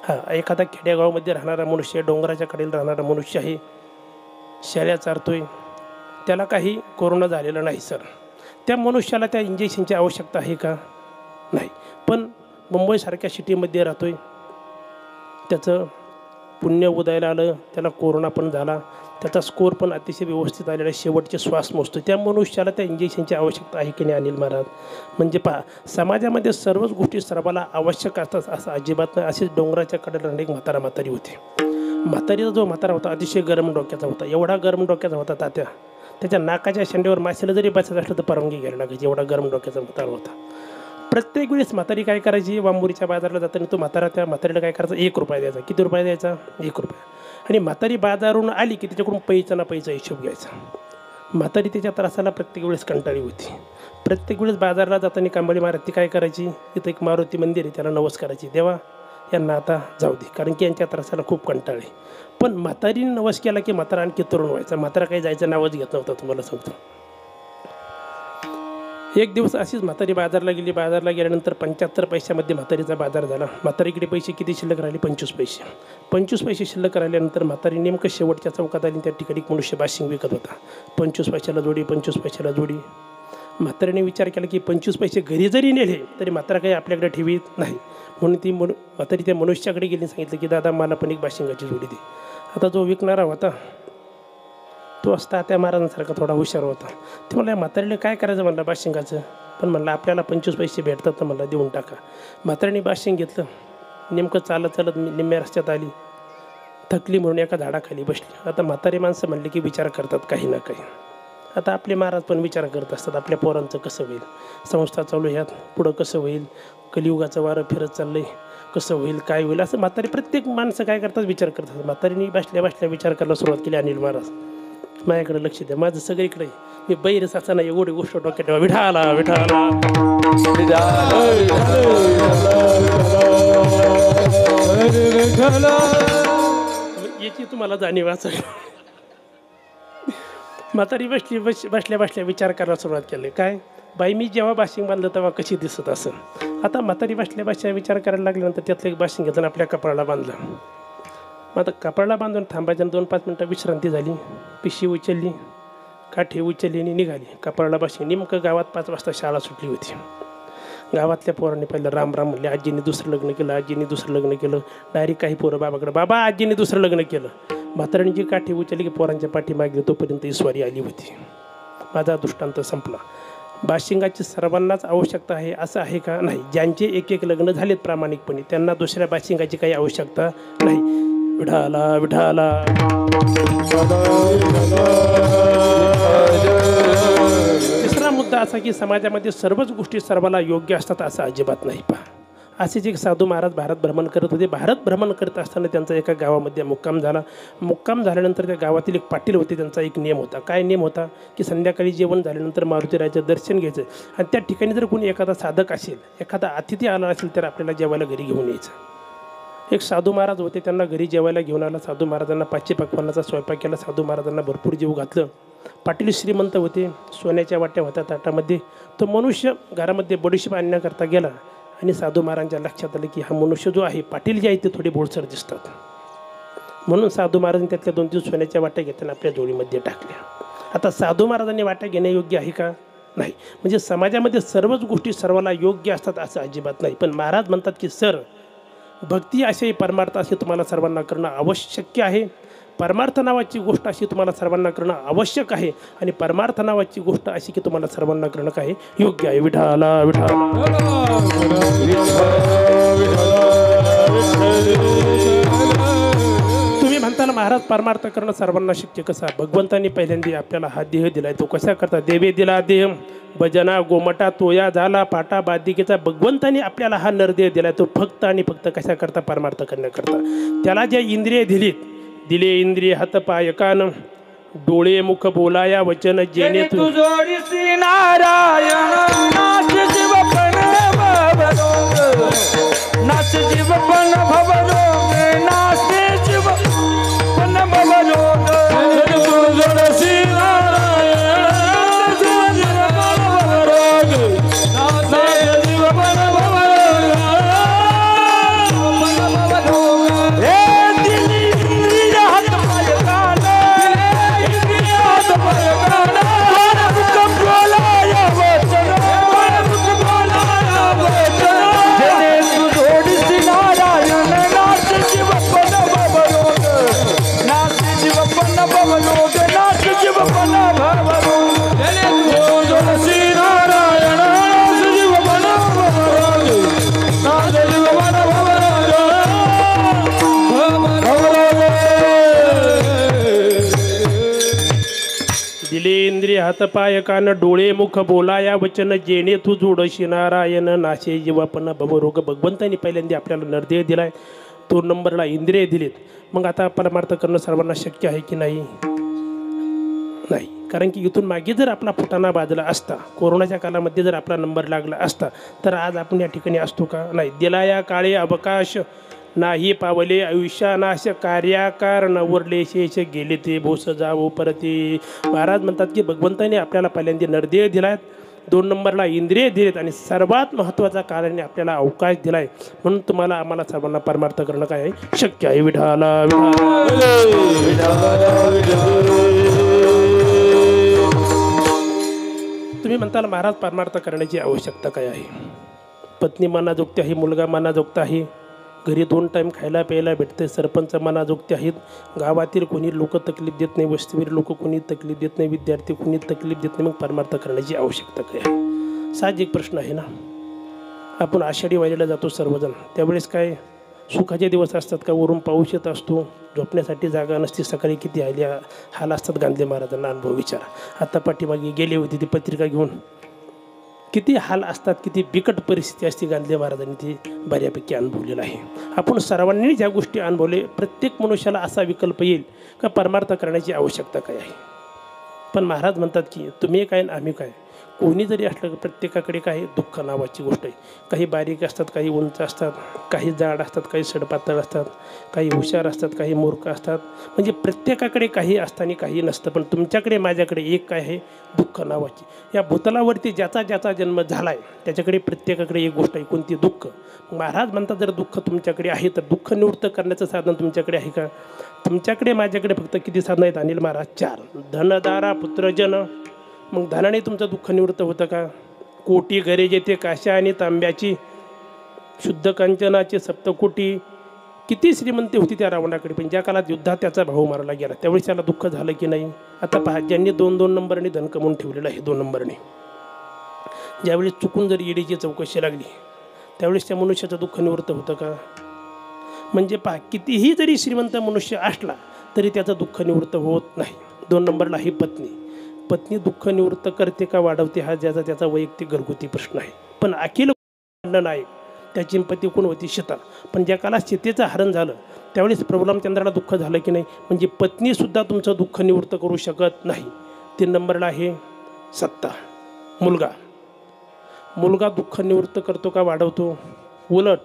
हां, एखादा खेडेगावामध्ये राहणारा मनुष्य, डोंगराच्या कडेला राहणारा मनुष्य आहे, शेळ्या चारतोय, त्याला काही कोरोना झालेला नाही सर, त्या मनुष्याला त्या इंजेक्शनची आवश्यकता आहे का? नाही. पण मुंबईसारख्या सिटीमध्ये राहतोय, त्याचं पुण्य उदायला आलं, त्याला कोरोना पण झाला, त्याचा स्कोर पण अतिशय व्यवस्थित आलेला, शेवटचे श्वास मोजतो, त्या मनुष्याला त्या इंजेक्शनची आवश्यकता आहे की नाही अनिल महाराज? म्हणजे पहा, समाजामध्ये सर्वच गोष्टी सर्वाला आवश्यक असतात असं अजिबात नाही. असेच डोंगराच्या कडेला एक म्हातारी होती. म्हातारीचा जो म्हातारा होता अतिशय गरम डोक्याचा होता. एवढा गरम डोक्याचा होता तात्या, त्याच्या नाकाच्या शेंड्यावर मासेला जरी बसायचं असलं तर परवानगी घ्यायला लागायची, एवढा गरम डोक्याचा म्हातारा होता. प्रत्येक वेळेस म्हातारी काय करायची? वांबुरीच्या बाजारला जाताना तो म्हातारा त्या म्हातारीला काय करायचा? 1 रुपया द्यायचा. किती रुपया द्यायचा? 1 रुपया. आणि म्हातारी बाजारून आली की त्याच्याकडून पैसा ना पैसा हिशोब घ्यायचा. म्हातारी त्याच्या त्रासाला प्रत्येक वेळेस कंटाळी होती. प्रत्येक वेळेस बाजारला जाताना कांबळी महाराज ती काय करायची? इथं एक मारुती मंदिर आहे, त्याला नवस करायची, देवा यांना आता जाऊ दे, कारण की यांच्या त्रासाला खूप कंटाळे. पण म्हातारीने नवस केला की म्हातारा आणखी तरुण व्हायचा. म्हातारा काही जायचं नावच घेत नव्हता, तुम्हाला सांगतो. एक दिवस अशीच म्हातारी बाजारला गेली. बाजारला गेल्यानंतर 75 पैशामध्ये म्हातारीचा बाजार झाला. म्हातारीकडे पैसे किती शिल्लक राहिले? 25 पैसे. 25 पैसे शिल्लक राहिल्यानंतर म्हातारी नेमकं शेवटच्या चौकात आली. त्या ठिकाणी मनुष्य बाशिंग विकत होता. 25 पैशाला जोडी, 25 पैशाला जोडी. म्हातारीने विचार केला की 25 पैसे घरी जरी नेले तरी म्हातारा काही आपल्याकडे ठेवीत नाही. म्हणून ती म्हातारी त्या मनुष्याकडे गेली, सांगितलं की दादा मला पण एक बाशिंगाची जोडी दे. आता जो विकणारा होता तो असता त्या महाराजांसारखा थोडा हुशार होता. ते मला म्हातारीला काय करायचं म्हणलं बाशिंगाचं, पण म्हणलं आपल्याला 25 पैसे भेटतात तर मला देऊन टाका. म्हातारीने बाशिंग घेतलं. नेमकं चालत निम्म्या रस्त्यात आली, थकली म्हणून एका झाडाखाली बसली. आता म्हातारी माणसं म्हणले की विचार करतात काही ना काही. आता आपले महाराज पण विचार करत असतात आपल्या पोरांचं कसं होईल, संस्था चालू ह्यात पुढं कसं होईल, कलियुगाचं वारं फिरत चाललंय, कसं होईल, काय होईल, असं म्हातारी प्रत्येक माणसं काय करतात? विचार करतात. म्हातारीने बसल्या विचार करायला सुरुवात केली. अनिल महाराज माझ्याकडे लक्ष द्या, माझं सगळीकडे मी बैरच असताना एवढी गोष्ट डोक्यात ठेवा. विठाला विठाला विठाला याची तुम्हाला जाणीव असेल. म्हातारी बसल्या विचार करायला सुरुवात केली. काय बाई, मी जेव्हा बाशिंग बांधलं तेव्हा कशी दिसत असेल. आता म्हातारी बसल्या विचार करायला लागल्यानंतर त्यातलं एक बाशिंग घेतलं आपल्या कपाळाला बांधलं. मग आता कपाळाला बांधून थांबायचं, 2-5 मिनटं विश्रांती झाली, पिशी उचलली, काठी उचलली आणि निघाली. कपाळाला बाशिंग. नेमकं गावात 5 वाजता शाळा सुटली होती. गावातल्या पोरांनी पहिलं राम राम म्हणले. आजीने दुसरं लग्न केलं, आजीने दुसरं लग्न केलं. डायरेक्ट काही पोरं बाबाकडे, बाबा आजीने दुसरं लग्न केलं. म्हाताऱ्यांनी जी काठी उचलली की पोरांच्या पाठी मागली, तोपर्यंत ईश्वरी आली होती. माझा दृष्टांत संपला. बाशिंगाची सर्वांनाच आवश्यकता आहे असं आहे का? नाही. ज्यांचे एक लग्न झालेत प्रामाणिकपणे त्यांना दुसऱ्या बाशिंगाची काही आवश्यकता नाही. विठाला विठाला. तिसरा मुद्दा असा की समाजामध्ये सर्वच गोष्टी सर्वाला योग्य असतात असं अजिबात नाही. पहा, असेच एक साधू महाराज भारत भ्रमण करत होते. भारत भ्रमण करत असताना त्यांचा एका गावामध्ये मुक्काम झाला. मुक्काम झाल्यानंतर त्या गावातील एक पाटील होते. त्यांचा एक नियम होता. काय नियम होता की संध्याकाळी जेवण झाल्यानंतर मारुतीरायाचं दर्शन घ्यायचं आणि त्या ठिकाणी जर कोणी एखादा साधक असेल, एखादा अतिथी आला असेल तर आपल्याला जेवायला घरी घेऊन यायचं. एक साधू महाराज होते, त्यांना घरी जेवायला घेऊन आला. साधू महाराजांना 5 पक्वान्नाचा स्वयंपाक केला. साधू महाराजांना भरपूर जेव घातलं. पाटील श्रीमंत होते, सोन्याच्या वाट्या होत्या ताटामध्ये. तो मनुष्य घरामध्ये बडीशेप आणण्याकरता गेला आणि साधू महाराजांच्या लक्षात आलं की हा मनुष्य जो आहे, पाटील जे आहे ते थोडे बोळसर दिसतात. म्हणून साधू महाराजांनी त्यातल्या 2-3 सोन्याच्या वाट्या घेताना आपल्या जोडीमध्ये टाकल्या. आता साधू महाराजांनी वाट्या घेणे योग्य आहे का? नाही. म्हणजे समाजामध्ये सर्वच गोष्टी सर्वाला योग्य असतात असं अजिबात नाही. पण महाराज म्हणतात की सर, भक्ती असे परमार्थ असे तुम्हाला सर्वांना करणं आवश्यक आहे. परमार्थ नावाची गोष्ट अशी तुम्हाला सर्वांना करणं आवश्यक आहे आणि परमार्थ नावाची गोष्ट अशी की तुम्हाला सर्वांना करणं काय योग्य आहे. विठाला विठाला. तुम्ही म्हणताना महाराज परमार्थ करणं सर्वांना शक्य कसा? भगवंतांनी पहिल्यांदा आपल्याला हा देह दिलाय. तो कशा करता? देवे दिला देह, भजना गोमटा तोया झाला पाटा बादिकेचा. भगवंतांनी आपल्याला हा नरदेह दिलाय. तो फक्त आणि फक्त कशा करता? परमार्थ करण्याकरता. त्याला जे इंद्रिय दिले इंद्रिय हात पाय कान, डोळे मुख बोलाया वचन जेणे तू जोडीसी नारायण नाच जीवपण भवरोग, नाच जीवपण भवरोग, नाच जीवपण भवरोग. जोडीसी नारायण नाच जीवपण भवरोग, नाच जीवपण भवरोग. हे दिली इंद्रिय हात पाय कान, इंद्रिय हात पाय कान, मुख बोलाया वचन, मुख बोलाया वचन. जेणे तू जोडीसी नारायण नाच जीवपण भवरोग, नाच जीवपण भवरोग, नाच जीवपण भवरोग. जेणे तू जोडीसी नारायण नाच जीवपण भवरोग, नाच जीवपण भवरोग. दिले इंद्रिय हात पाय कान, डोळे मुख बोलाया वचन जेणे तू जोडशी नारायण नाशे जीवापन भवरोग. भगवंतांनी पहिल्यांदा आपल्याला नरदेह दिलाय, 2 नंबरला इंद्रिय दिलेत. मग आता परमार्थ करणं सर्वांना शक्य आहे की नाही? नाही. कारण की इथून मागे जर आपला फुटाणा बाजला असता, कोरोनाच्या काळामध्ये जर आपला नंबर लागला असता तर आज आपण या ठिकाणी असतो का? नाही. दिला या काळे अवकाश, नाही पावले आयुष्यानाश, कार्याकार नवरले शेष गेले ते भोस जावो परती. महाराज म्हणतात की भगवंताने आपल्याला पहिल्यांदा नरदेह दिलाय, 2 नंबरला इंद्रिय दिलेत आणि सर्वात महत्त्वाचा काळाने आपल्याला अवकाश दिलाय. म्हणून तुम्हाला आम्हाला सर्वांना परमार्थ करणं काय आहे? शक्य आहे. विठाला तुम्ही म्हणताल महाराज परमार्थ करण्याची आवश्यकता काय आहे? पत्नी मनाजोगती आहे, मुलगा मनाजोगता आहे, घरी 2 टाईम खायला प्यायला भेटते, सरपंच मनाजोगते आहेत, गावातील कोणी लोक तकलीफ देत नाही, वस्तीवर लोक कोणी तकलीफ देत नाही, विद्यार्थी कोणी तकलीफ देत नाही. मग परमार्थ करण्याची आवश्यकता काय आहे? साहजिक प्रश्न आहे ना. आपण आषाढी वारीला जातो सर्वजण, त्यावेळेस काय सुखाचे दिवस असतात का? वरून पाऊस येत असतो, झोपण्यासाठी जागा नसते, सकाळी किती हाल असतात. गांधी महाराजांना अनुभव विचारा. आता पाठीमागे गेले होते ती पत्रिका घेऊन, किती हाल असतात, किती बिकट परिस्थिती असते. गांधी महाराजांनी ती बऱ्यापैकी अनुभवलेलं आहे. आपण सर्वांनी ज्या गोष्टी अनुभवले, प्रत्येक मनुष्याला असा विकल्प येईल का परमार्थ करण्याची आवश्यकता काय आहे? पण महाराज म्हणतात की तुम्ही काय आम्ही काय, कोणी जरी असलं प्रत्येकाकडे काही दुःख नावाची गोष्ट आहे. काही बारीक असतात, काही उंच असतात, काही जाड असतात, काही सडपातळ असतात, काही हुशार असतात, काही मूर्ख असतात. म्हणजे प्रत्येकाकडे काही असतं आणि काही नसतं. पण तुमच्याकडे माझ्याकडे एक काय आहे, दुःख नावाची. या भूतलावरती ज्याचा ज्याचा जन्म झाला आहे त्याच्याकडे प्रत्येकाकडे एक गोष्ट आहे, कोणती, दुःख. महाराज म्हणतात जर दुःख तुमच्याकडे आहे तर दुःख निवृत्त करण्याचं साधन तुमच्याकडे आहे का? तुमच्याकडे माझ्याकडे फक्त किती साधनं आहेत अनिल महाराज? 4. धनदारा पुत्रजन. मग धनाने तुमचं दुःख निवृत्त होतं का? कोटी घरे जेथे काशा आणि तांब्याची, शुद्ध कांचनाची सप्तकोटी. किती श्रीमंती होती त्या रावणाकडे, पण ज्या काळात युद्धात त्याचा भाऊ मारला गेला त्यावेळेस त्याला दुःख झालं की नाही? आता पहा, ज्यांनी 2-2 नंबरने धन कमवून ठेवलेलं आहे, 2 नंबरने, ज्यावेळेस चुकून जर ईडीची चौकशी लागली त्यावेळेस त्या मनुष्याचं दुःख निवृत्त होतं का? म्हणजे पहा, कितीही जरी श्रीमंत मनुष्य असला तरी त्याचं दुःख निवृत्त होत नाही. 2 नंबरला ही पत्नी. पत्नी दुःख निवृत्त करते का वाढवते हा ज्याचा त्याचा वैयक्तिक घरगुती प्रश्न आहे. पण अखिल नायक त्याची पती कोण होती? सीता. पण ज्या काळात सीतेचं हरण झालं त्यावेळेस प्रभू रामचंद्राला दुःख झालं की नाही? म्हणजे पत्नीसुद्धा तुमचं दुःख निवृत्त करू शकत नाही. 3 नंबरला आहे सत्ता, मुलगा. मुलगा दुःख निवृत्त करतो का वाढवतो? उलट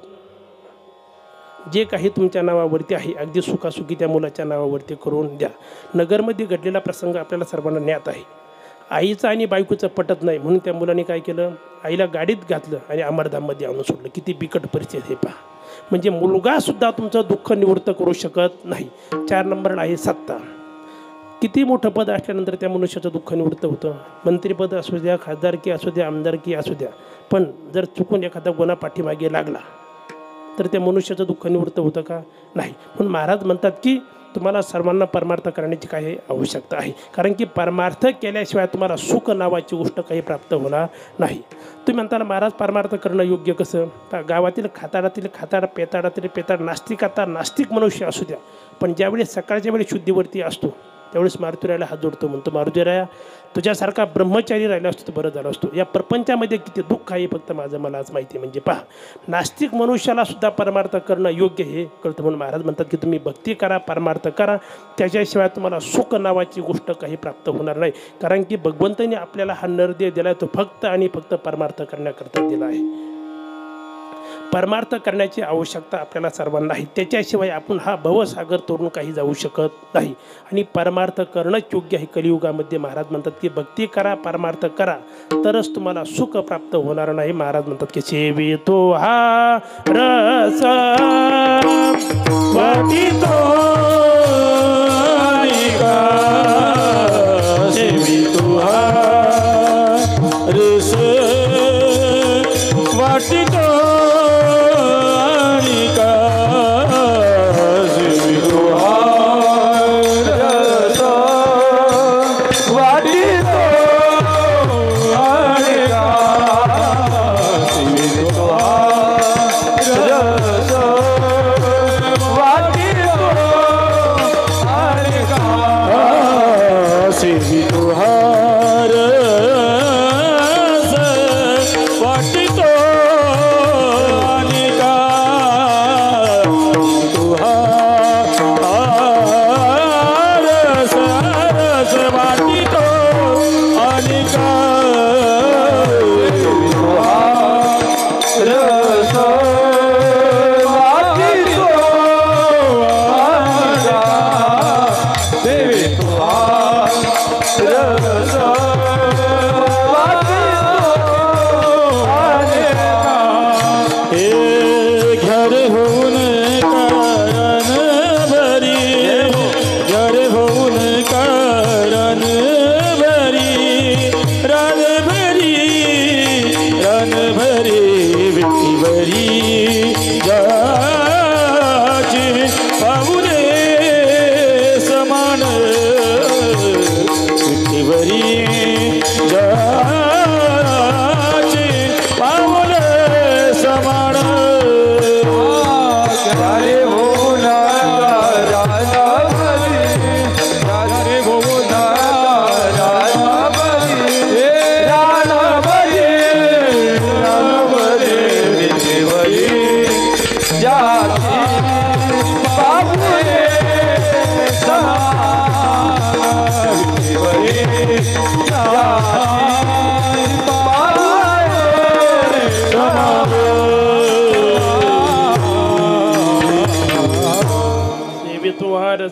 जे काही तुमच्या नावावरती आहे अगदी सुखासुखी त्या मुलाच्या नावावरती करून द्या. नगरमध्ये घडलेला प्रसंग आपल्याला सर्वांना ज्ञात आहे. आईचं आणि बायकोचं पटत नाही म्हणून त्या मुलाने काय केलं, आईला गाडीत घातलं आणि अमरधाममध्ये आणून सोडलं. किती बिकट परिस्थिती हे पहा. म्हणजे मुलगासुद्धा तुमचं दुःख निवृत्त करू शकत नाही. 4 नंबरला आहे सत्ता. किती मोठं पद असल्यानंतर त्या मनुष्याचं दुःख निवृत्त होतं. मंत्रिपद असू द्या, खासदारकी असू द्या, आमदारकी असू द्या, पण जर चुकून एखादा गुन्हा पाठीमागे लागला तर त्या मनुष्याचं दुःख निवृत्त होतं का? नाही. म्हणून महाराज म्हणतात की तुम्हाला सर्वांना परमार्थ करण्याची काही आवश्यकता आहे. कारण की परमार्थ केल्याशिवाय तुम्हाला सुख नावाची गोष्ट काही प्राप्त होणार नाही. तुम्ही म्हणता महाराज परमार्थ करणं योग्य कसं? गावातील खाताडातील खाताड, पेताडातील पेताड, नास्तिक आता नास्तिक मनुष्य असू द्या, पण ज्यावेळी सकाळच्या वेळी शुद्धीवरती असतो त्यावेळेस मारुतीरायाला हात जोडतो, म्हणतो मारुतीराया तुझ्यासारखा ब्रह्मचारी राहिला असतो तर बरं झालं असतो. या प्रपंचामध्ये किती दुःख आहे फक्त माझं मला आज माहिती. म्हणजे पहा, नास्तिक मनुष्याला सुद्धा परमार्थ करणं योग्य हे कळतं. म्हणून महाराज म्हणतात की तुम्ही भक्ती करा, परमार्थ करा, त्याच्याशिवाय तुम्हाला सुख नावाची गोष्ट काही प्राप्त होणार नाही. कारण की भगवंतांनी आपल्याला हा नरदेह दिला आहे तो फक्त आणि फक्त परमार्थ करण्याकरता दिला आहे. परमार्थ करण्याची आवश्यकता आपल्याला सर्वांना आहे. त्याच्याशिवाय आपण हा भवसागर तोडून काही जाऊ शकत नाही. आणि परमार्थ करणंच योग्य आहे कलियुगामध्ये. महाराज म्हणतात की भक्ती करा, परमार्थ करा, तरच तुम्हाला सुख प्राप्त होणार नाही. महाराज म्हणतात की सेवितो हा रस वाटितो सेवितो हा रस वाटितो Hare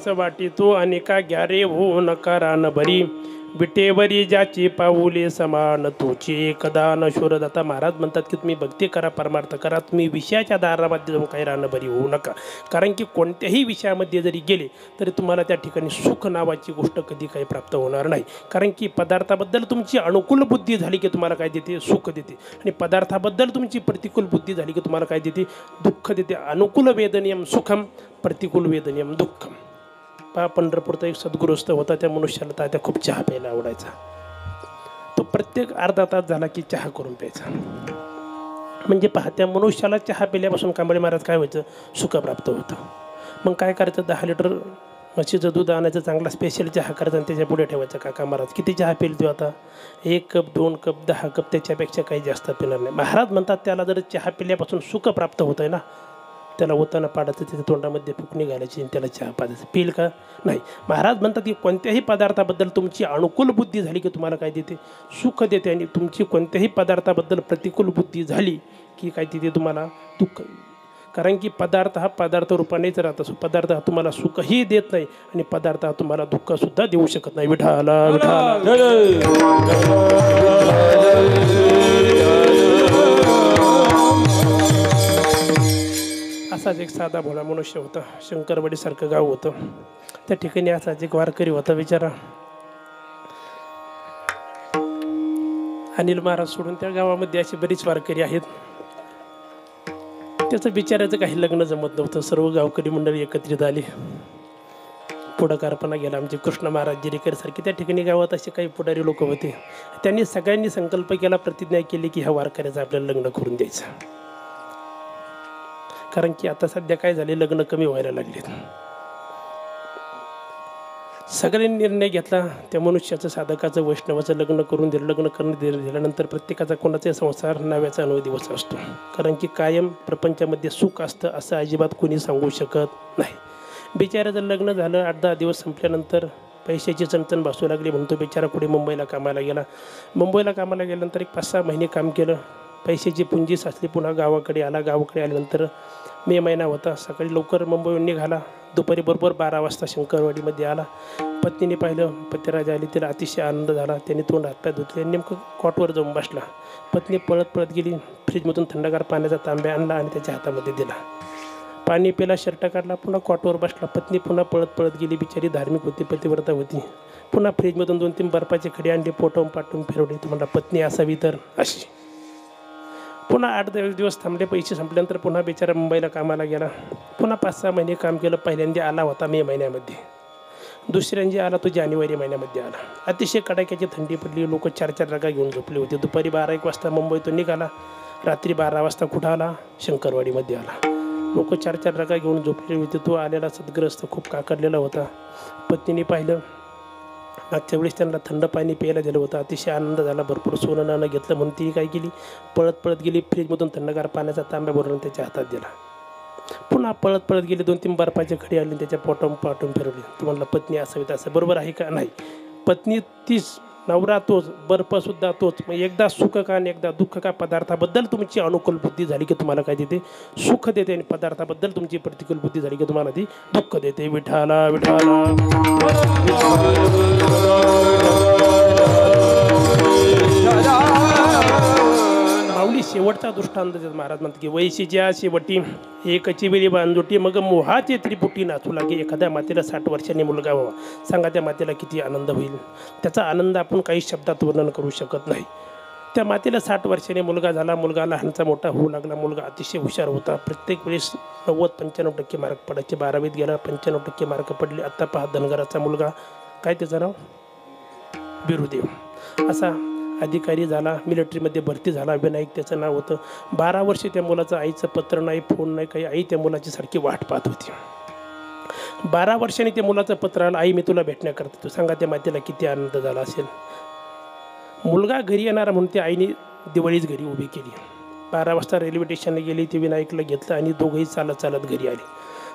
रस वाटी तो अनेका ग्यारे हो नका रान भरी विटेवरी ज्याची पाऊले समान तुची एकदा नशुरदाता महाराज म्हणतात की तुम्ही भक्ती करा परमार्थ करा तुम्ही विषयाच्या दारामध्ये जाऊन काही रान भरी होऊ नका कारण की कोणत्याही विषयामध्ये जरी गेले तरी तुम्हाला त्या ठिकाणी सुख नावाची गोष्ट कधी काही प्राप्त होणार नाही कारण की पदार्थाबद्दल तुमची अनुकूल बुद्धी झाली की तुम्हाला काय देते सुख देते आणि पदार्थाबद्दल तुमची प्रतिकूल बुद्धी झाली की तुम्हाला काय देते दुःख देते अनुकूल वेदनियम सुखम प्रतिकूल वेदनियम दुःखम पंढरपूरचा एक सद्गुरुस्थ होता त्या मनुष्याला तात्या खूप चहा प्यायला आवडायचा तो प्रत्येक अर्धा तास झाला की चहा करून प्यायचा म्हणजे पहा त्या मनुष्याला चहा पिल्यापासून कांबळे महाराज काय व्हायचं सुख प्राप्त होतं मग काय करायचं 10 लिटर म्हशीचं दूध आणायचं चांगला स्पेशल चहा करायचा आणि त्याच्या पुढे ठेवायचं काका महाराज किती चहा पिल तो आता 1 कप 2 कप 10 कप त्याच्यापेक्षा काही जास्त पिणार नाही महाराज म्हणतात त्याला जर चहा पिल्यापासून सुख प्राप्त होत आहे ना त्याला होताना पाडायचं त्याच्या तोंडामध्ये फुकणी घालायची आणि त्याला चहा पाडायचं पिल का नाही महाराज म्हणतात की कोणत्याही पदार्थाबद्दल तुमची अनुकूल बुद्धी झाली की तुम्हाला काय देते सुख देते आणि तुमची कोणत्याही पदार्थाबद्दल प्रतिकूल बुद्धी झाली की काय देते तुम्हाला दुःख कारण की पदार्थ हा पदार्थ रूपानेच राहत असो पदार्थ हा तुम्हाला सुखही देत नाही आणि पदार्थ हा तुम्हाला दुःखसुद्धा देऊ शकत नाही विठाला असाच एक साधा भोळा मनुष्य होता शंकरवाडीसारखं गाव होतं त्या ठिकाणी असाच एक वारकरी होता बिचारा अनिल महाराज सोडून त्या गावामध्ये अशी बरीच वारकरी आहेत त्याचं बिचाराचं काही लग्न जमत नव्हतं सर्व गावकरी मंडळी एकत्रित आली पुढाकारपणा गेला आमचे कृष्ण महाराज जिरेकर सारखे त्या ठिकाणी गावात असे काही पुढारी लोक होते त्यांनी सगळ्यांनी संकल्प केला प्रतिज्ञा केली की ह्या वारकऱ्याचं आपल्याला लग्न करून द्यायचं कारण की आता सध्या काय झाले लग्न कमी व्हायला लागलेत सगळ्यांनी निर्णय घेतला त्या मनुष्याचं साधकाचं वैष्णवाचं लग्न करून दिलं लग्न करून दिल्यानंतर प्रत्येकाचा कोणाचा संसार नव्याचा 9 दिवस असतो कारण की कायम प्रपंचामध्ये सुख असतं असं अजिबात कोणी सांगू शकत नाही बिचाऱ्याचं लग्न झालं 8-10 दिवस संपल्यानंतर पैशाची चणचण भासू लागली म्हणतो बिचारा पुढे मुंबईला कामाला गेला मुंबईला कामाला गेल्यानंतर एक 5-6 महिने काम केलं पैशाची पुंजी साचली पुन्हा गावाकडे आला गावाकडे आल्यानंतर मे महिना होता सकाळी लवकर मुंबईहून निघाला दुपारी बरोबर 12 वाजता शंकरवाडीमध्ये आला पत्नीने पाहिलं पतिराजा आली तिला अतिशय आनंद झाला त्यांनी तोंड हातपाय धुतले नेमकं कॉटवर जाऊन बसला पत्नी पळत गेली फ्रीजमधून थंडगार पाण्याचा तांब्या आणला आणि त्याच्या हातामध्ये दिला पाणी पिला शर्ट काढला पुन्हा कॉटवर बसला पत्नी पुन्हा पळत गेली बिचारी धार्मिक होती पतिव्रता होती पुन्हा फ्रीजमधून 2-3 बर्फाचे खडे आणले पोटवून पाठवून फिरवले तुम्हाला पत्नी असावी तर अशी पुन्हा 8-10 दिवस थांबले पैसे संपल्यानंतर पुन्हा बिचारा मुंबईला कामाला गेला पुन्हा 5-6 महिने काम केलं पहिल्यांदा आला होता मे महिन्यामध्ये दुसऱ्यांदा आला तो जानेवारी महिन्यामध्ये आला अतिशय कडाक्याची थंडी पडली लोक 4-4 रगा घेऊन झोपले होते दुपारी 12-1 वाजता मुंबईतून निघाला रात्री 12 वाजता कुठं आला शंकरवाडीमध्ये आला लोक 4-4 रगा घेऊन झोपले होते तो आलेला सद्ग्रस्त खूप काकडलेला होता पत्नीने पाहिलं मागच्या वेळेस त्यांना थंड पाणी प्यायला दिलं होतं अतिशय आनंद झाला भरपूर सोनं नाणं घेतलं म्हणून ती काय केली पळत गेली फ्रीजमधून थंडगार पाण्याचा तांब्या भरून त्याच्या हातात दिला पुन्हा पळत गेली 2-3 बर्फाचे खडे आले त्याच्या पोटावून पाठवून फिरवली तुम्हाला पत्नी असावी असं बरोबर आहे का नाही पत्नी तीच नवरा तोच बर्फसुद्धा तोच मग एकदा सुख का आणि एकदा दुःख का पदार्थाबद्दल तुमची अनुकूल बुद्धी झाली की तुम्हाला काय देते सुख देते आणि पदार्थाबद्दल तुमची प्रतिकूल बुद्धी झाली की तुम्हाला ती दुःख देते विठाला माऊली शेवटचा दृष्टांत महाराज म्हणतात की वैशीच्या शेवटी एकची वेळी बांधोटी मग मोहाचे त्रिपुटी नाचू लागे एखाद्या मातेला 60 वर्षांनी मुलगा व्हावा सांगा त्या मातेला किती आनंद होईल त्याचा आनंद आपण काही शब्दात वर्णन करू शकत नाही त्या मातेला 60 वर्षांनी मुलगा झाला मुलगा लहानचा मोठा होऊ लागला मुलगा अतिशय हुशार होता प्रत्येक वेळेस 90-95% मार्क पडायचे 12वीत गेला 95% मार्क पडले आत्ता पहा धनगराचा मुलगा काय त्याचं नाव बिरुदेव असा अधिकारी झाला मिलिटरीमध्ये भरती झाला विनायक त्याचं नाव होतं 12 वर्षे त्या मुलाचं आईचं पत्र नाही फोन नाही काही आई त्या मुलाची सारखी वाट पाहत होती 12 वर्षांनी त्या मुलाचं पत्र आलं आई मी तुला भेटण्याकरता तू सांगा त्या मातेला किती आनंद झाला असेल मुलगा घरी येणारा म्हणून त्या आईने दिवाळीच घरी उभी केली 12 वाजता रेल्वे स्टेशनला गेली ते विनायकला घेतलं आणि दोघंही चालत घरी आले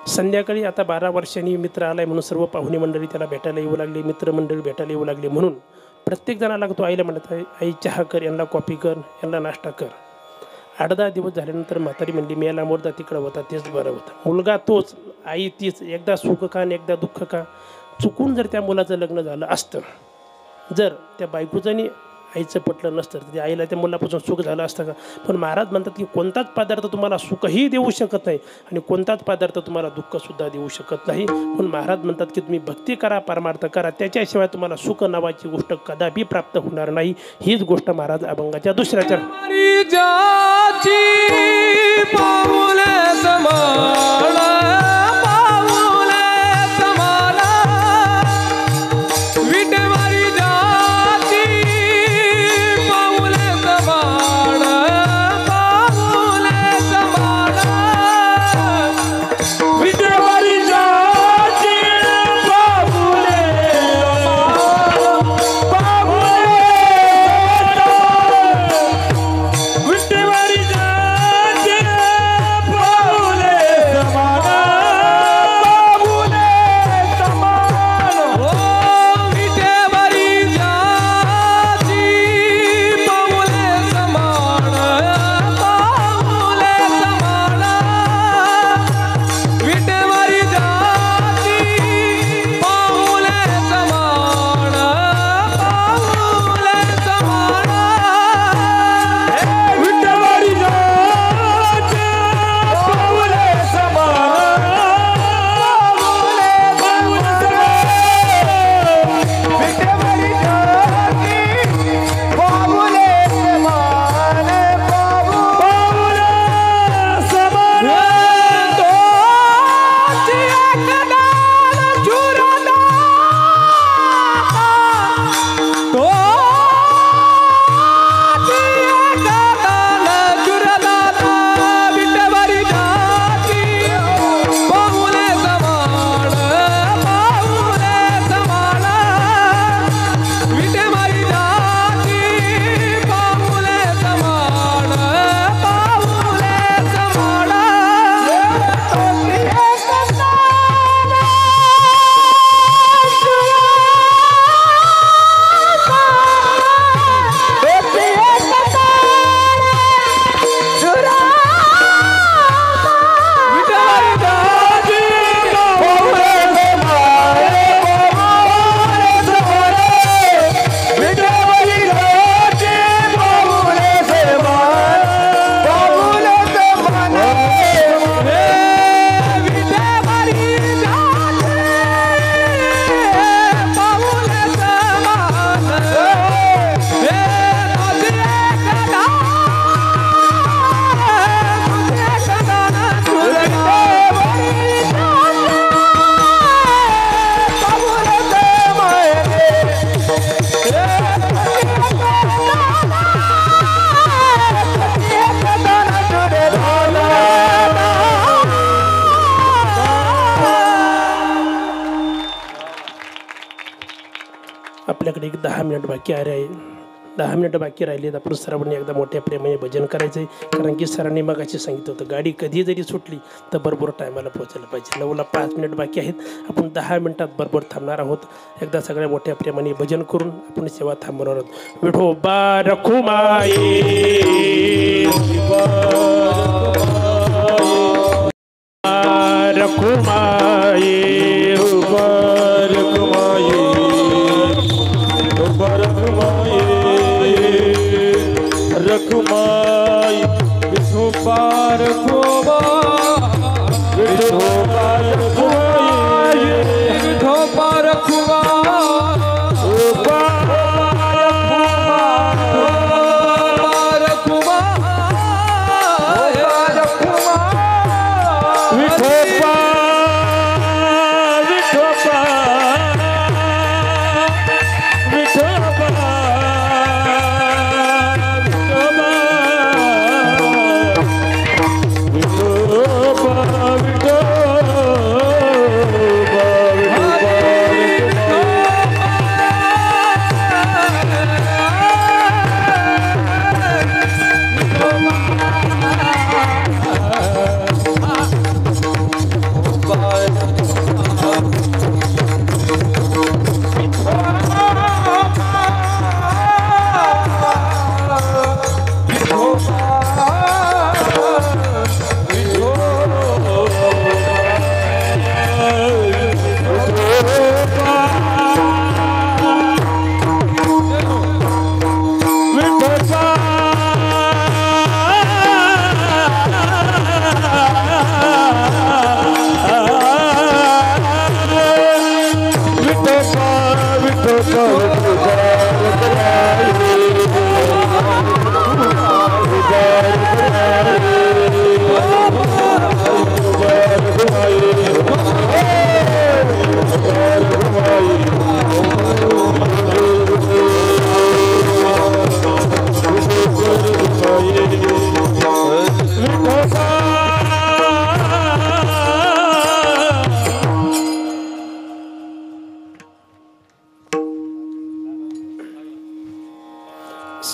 संध्याकाळी आता 12 वर्षांनी मित्र आलाय म्हणून सर्व पाहुणे मंडळी त्याला भेटायला येऊ लागले मित्रमंडळी भेटायला येऊ लागले म्हणून प्रत्येक जणाला तो आईला म्हणत आहे आई चहा कर यांना कॉफी कर यांना नाश्ता कर 8-10 दिवस झाल्यानंतर म्हातारी म्हणली मी याला मोरदा तिकडं होता तेच बरं होतं मुलगा तोच आई तीच, एकदा सुख का आणि एकदा दुःख का. चुकून जर त्या मुलाचं लग्न झालं असतं, जर त्या बायकोचं आणि आईचं पटलं नसतं तर त्या आईला त्या मुलापासून सुख झालं असतं का. पण महाराज म्हणतात की कोणताच पदार्थ तुम्हाला सुखही देऊ शकत नाही आणि कोणताच पदार्थ तुम्हाला दुःखसुद्धा देऊ शकत नाही. म्हणून महाराज म्हणतात की तुम्ही भक्ती करा, परमार्थ करा, त्याच्याशिवाय तुम्हाला सुख नावाची गोष्ट कदापि प्राप्त होणार नाही. हीच गोष्ट महाराज अभंगाच्या दुसऱ्या चरण आपल्याकडे एक 10 मिनिट बाकी आहे. 10 मिनिटं बाकी राहिलेत. आपण सरांनी एकदा मोठ्या प्रेमाने भजन करायचं आहे. कारण की सरांनी मगाशी सांगितलं होतं गाडी कधी जरी सुटली तर बरोबर टायमाला पोहोचायला पाहिजे. 9ला 5 मिनिट बाकी आहेत. आपण 10 मिनिटात बरोबर थांबणार आहोत. एकदा सगळ्या मोठ्या प्रेमाने भजन करून आपण सेवा थांबवणार आहोत. विठोबा रखुमाई रखुमाई रखुमाई विठोबा रखुमा विठोबा रखुमाई विठोबा रखुमा विठोबा रखुमा विठोबा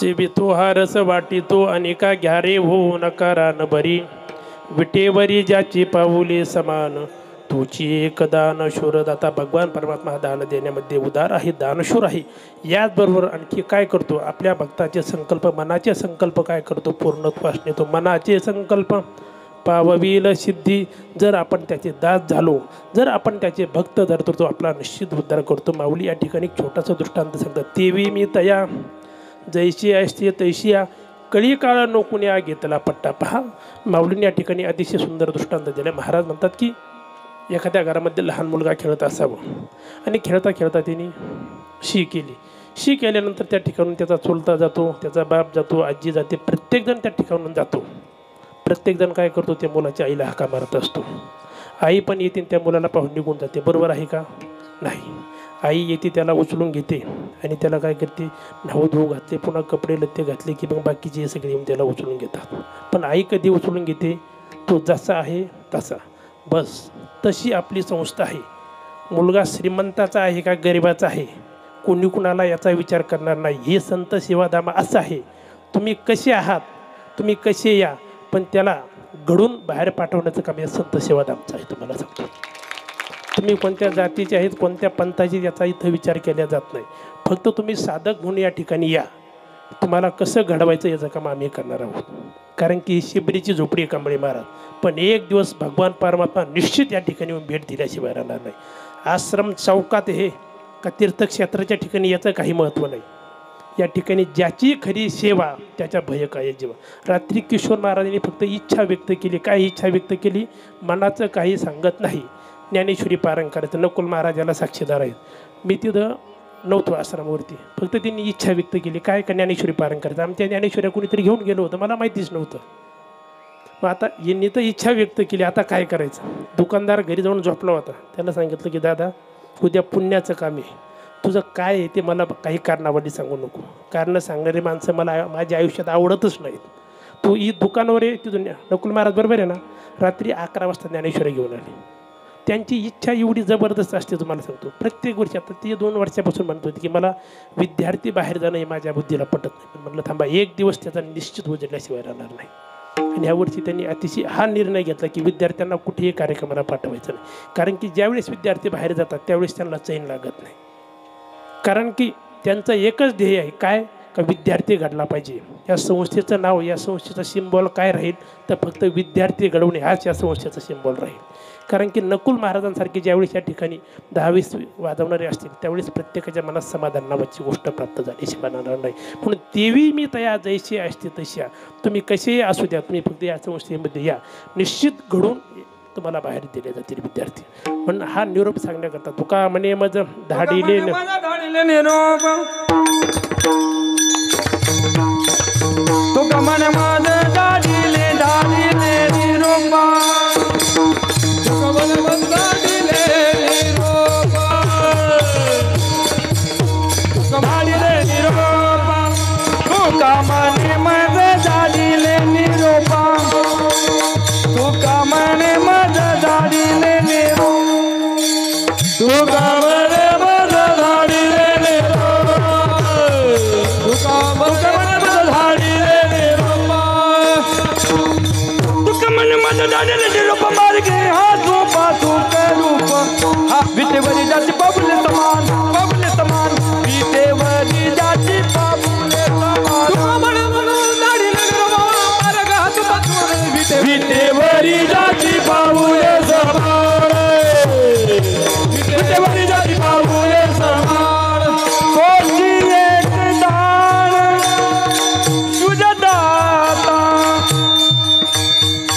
सेवितो हा रस वाटितो अनेका घ्यारे होऊ नका रान भरी विटेवरी ज्याची पाऊले समान तुची एक दान शूरदाता. भगवान परमात्मा हा दान देण्यामध्ये उदार आहे, दानशूर आहे. याचबरोबर आणखी काय करतो, आपल्या भक्ताचे संकल्प, मनाचे संकल्प काय करतो, पूर्णत्वास नेतो. मनाचे संकल्प पावविल सिद्धी. जर आपण त्याचे दास झालो, जर आपण त्याचे भक्त धरतो, तो आपला निश्चित उद्धार करतो. माऊली या ठिकाणी एक छोटासा दृष्टांत सांगतात. तेवी मी तया जैशी असते तैशिया कळी काळ नोकुन्या घेतला पट्टा. पहा, माऊलीने या ठिकाणी अतिशय सुंदर दृष्टांत दिले. महाराज म्हणतात की एखाद्या घरामध्ये लहान मुलगा खेळत असावं आणि खेळता खेळता त्यांनी शी केली. शी केल्यानंतर त्या ठिकाणून त्याचा चुलता जातो, त्याचा बाप जातो, आजी जाते, प्रत्येकजण त्या ठिकाणून जातो. प्रत्येकजण काय करतो, त्या मुलाच्या आईला हाका मारत असतो. आई पण येते त्या मुलाला पाहून निघून जाते. बरोबर आहे का? नाही. आई येते, त्याला उचलून घेते आणि त्याला काय करते, न्हाऊ धुवू घातले, पुन्हा कपडे लत्ते घातले की मग बाकीचे सगळे येऊन त्याला उचलून घेतात. पण आई कधी उचलून घेते, तो जसा आहे तसा. बस तशी आपली संस्था आहे. मुलगा श्रीमंताचा आहे का गरिबाचा आहे, कोणी कुणाला याचा विचार करणार नाही. हे संत सेवाधाम असं आहे. तुम्ही कसे आहात, तुम्ही कसे या, पण त्याला घडून बाहेर पाठवण्याचं काम या संत सेवाधामचं आहे. तुम्हाला सांगतो, तुम्ही कोणत्या जातीचे आहेत, कोणत्या पंथाचे, याचा इथं विचार केला जात नाही. फक्त तुम्ही साधक म्हणून या ठिकाणी या. तुम्हाला कसं घडवायचं याचं काम आम्ही करणार आहोत. कारण की शिबरीची झोपडी कांबळे महाराज, पण एक दिवस भगवान परमात्मा निश्चित या ठिकाणी येऊन भेट दिल्याशिवाय राहणार नाही. आश्रम चौकात हे का तीर्थक्षेत्राच्या ठिकाणी याचं काही महत्त्व नाही. या ठिकाणी ज्याची खरी सेवा त्याच्या भय काय जीवा. रात्री किशोर महाराजांनी फक्त इच्छा व्यक्त केली. काय इच्छा व्यक्त केली? मनाचं काही सांगत नाही. ज्ञानेश्वरी पारायण करायचं. नकुल महाराजाला साक्षीदार आहेत. मी तिथं नव्हतो आश्रमावरती, फक्त त्यांनी इच्छा व्यक्त केली. काय का ज्ञानेश्वरी पारायण करायचं. आमच्या ज्ञानेश्वऱ्या कोणीतरी घेऊन गेलो होतं, मला माहितीच नव्हतं. मग आता यांनी तर इच्छा व्यक्त केली, आता काय करायचं. दुकानदार घरी जाऊन झोपला होता. त्याला सांगितलं की दादा, उद्या पुण्याचं काम आहे, तुझं काय आहे ते मला काही कारणावली सांगू नको. कारणं सांगणारी माणसं मला माझ्या आयुष्यात आवडतच नाहीत. तू ही दुकानावर आहे. तिथून नकुल महाराज बरोबर आहे ना, रात्री 11 वाजता ज्ञानेश्वरी घेऊन आले. त्यांची इच्छा एवढी जबरदस्त असते, तुम्हाला सांगतो. प्रत्येक वर्षी, आता ते 2 वर्षापासून म्हणत होते की मला विद्यार्थी बाहेर जाणं हे माझ्या बुद्धीला पटत नाही. पण म्हटलं थांबा, एक दिवस त्याचा निश्चित उजडल्याशिवाय राहणार नाही. आणि यावर्षी त्यांनी अतिशय हा निर्णय घेतला की विद्यार्थ्यांना कुठेही कार्यक्रमाला पाठवायचं नाही. कारण की ज्यावेळेस विद्यार्थी बाहेर जातात त्यावेळेस त्यांना चैन लागत नाही. कारण की त्यांचं एकच ध्येय आहे, काय का विद्यार्थी घडला पाहिजे. या संस्थेचं नाव, या संस्थेचा सिम्बॉल काय राहील तर फक्त विद्यार्थी घडवणे हाच या संस्थेचा सिम्बॉल राहील. कारण की नकुल महाराजांसारखे ज्यावेळेस या ठिकाणी 10-20 वाजवणारे असतील त्यावेळेस प्रत्येकाच्या मनात समाधान नावाची गोष्ट प्राप्त झाली बनणार नाही. म्हणून देवी मी तया जैशी असते तशा. तुम्ही कसेही असू द्या, तुम्ही फक्त या संस्थेमध्ये या, निश्चित घडून तुम्हाला बाहेर दिले जातील विद्यार्थी. पण हा निरोप सांगण्याकरता तुका म्हणे मज धाडीले निरोप, तुका म्हणे मज धाडीले धाडीले निरोपा, तुका म्हणे मज धाडीले निरोपा, तुका धाडीले निरोपा, तुका म्हणे मज धाडीले निरोपा, तुका म्हणे मज धाडीले निरोपा, तुका म्हणे मज धाडीले निरोपा, तुका म्हणे मज धाडीले निरोपा, तुका म्हणे मज धाडीले निरोपा, मार्गे हा झोपा तुका रूप, हा विटेवरी जाती बाबुले समान, बाबुले समान, विटेवरी जाती बाबुले समान, तुका म्हणे मज धाडीले निरोपा, मार्गे हा झोपा तुका विटेवरी जाती बाबुले समान, विटेवरी जाती बाबुले समान, कोची एक दान तुझ्या दाता,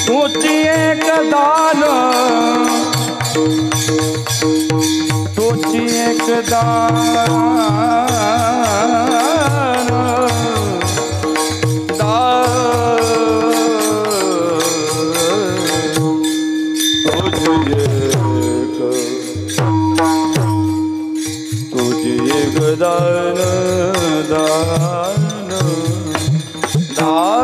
तुझी एक दान, तुझी एक दान, दान दान दान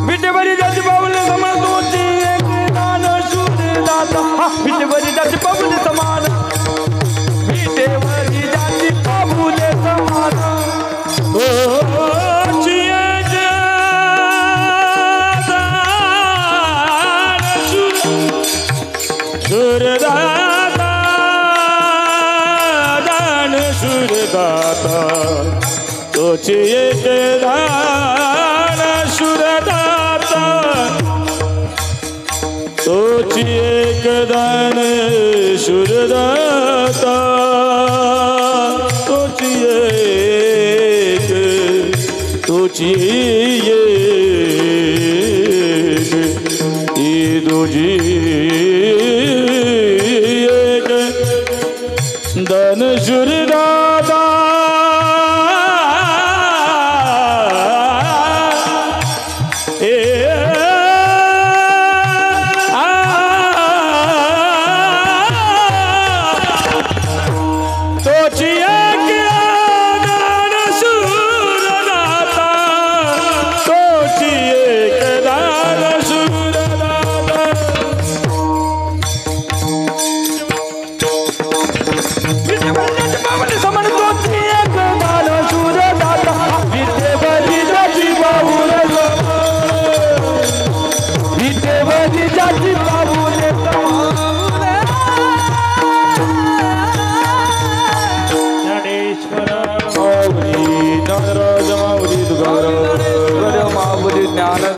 विटेवरी जाती बाबुले समान तोची एक दान शूरदाता विटेवरी जाती बाबुले समान विटेवरी जाती बाबुले समान तोची एक दान शूरदाता दान शूरदाता तोची एक दान शूरदाता तोची एक दान शूरदाता तोची एक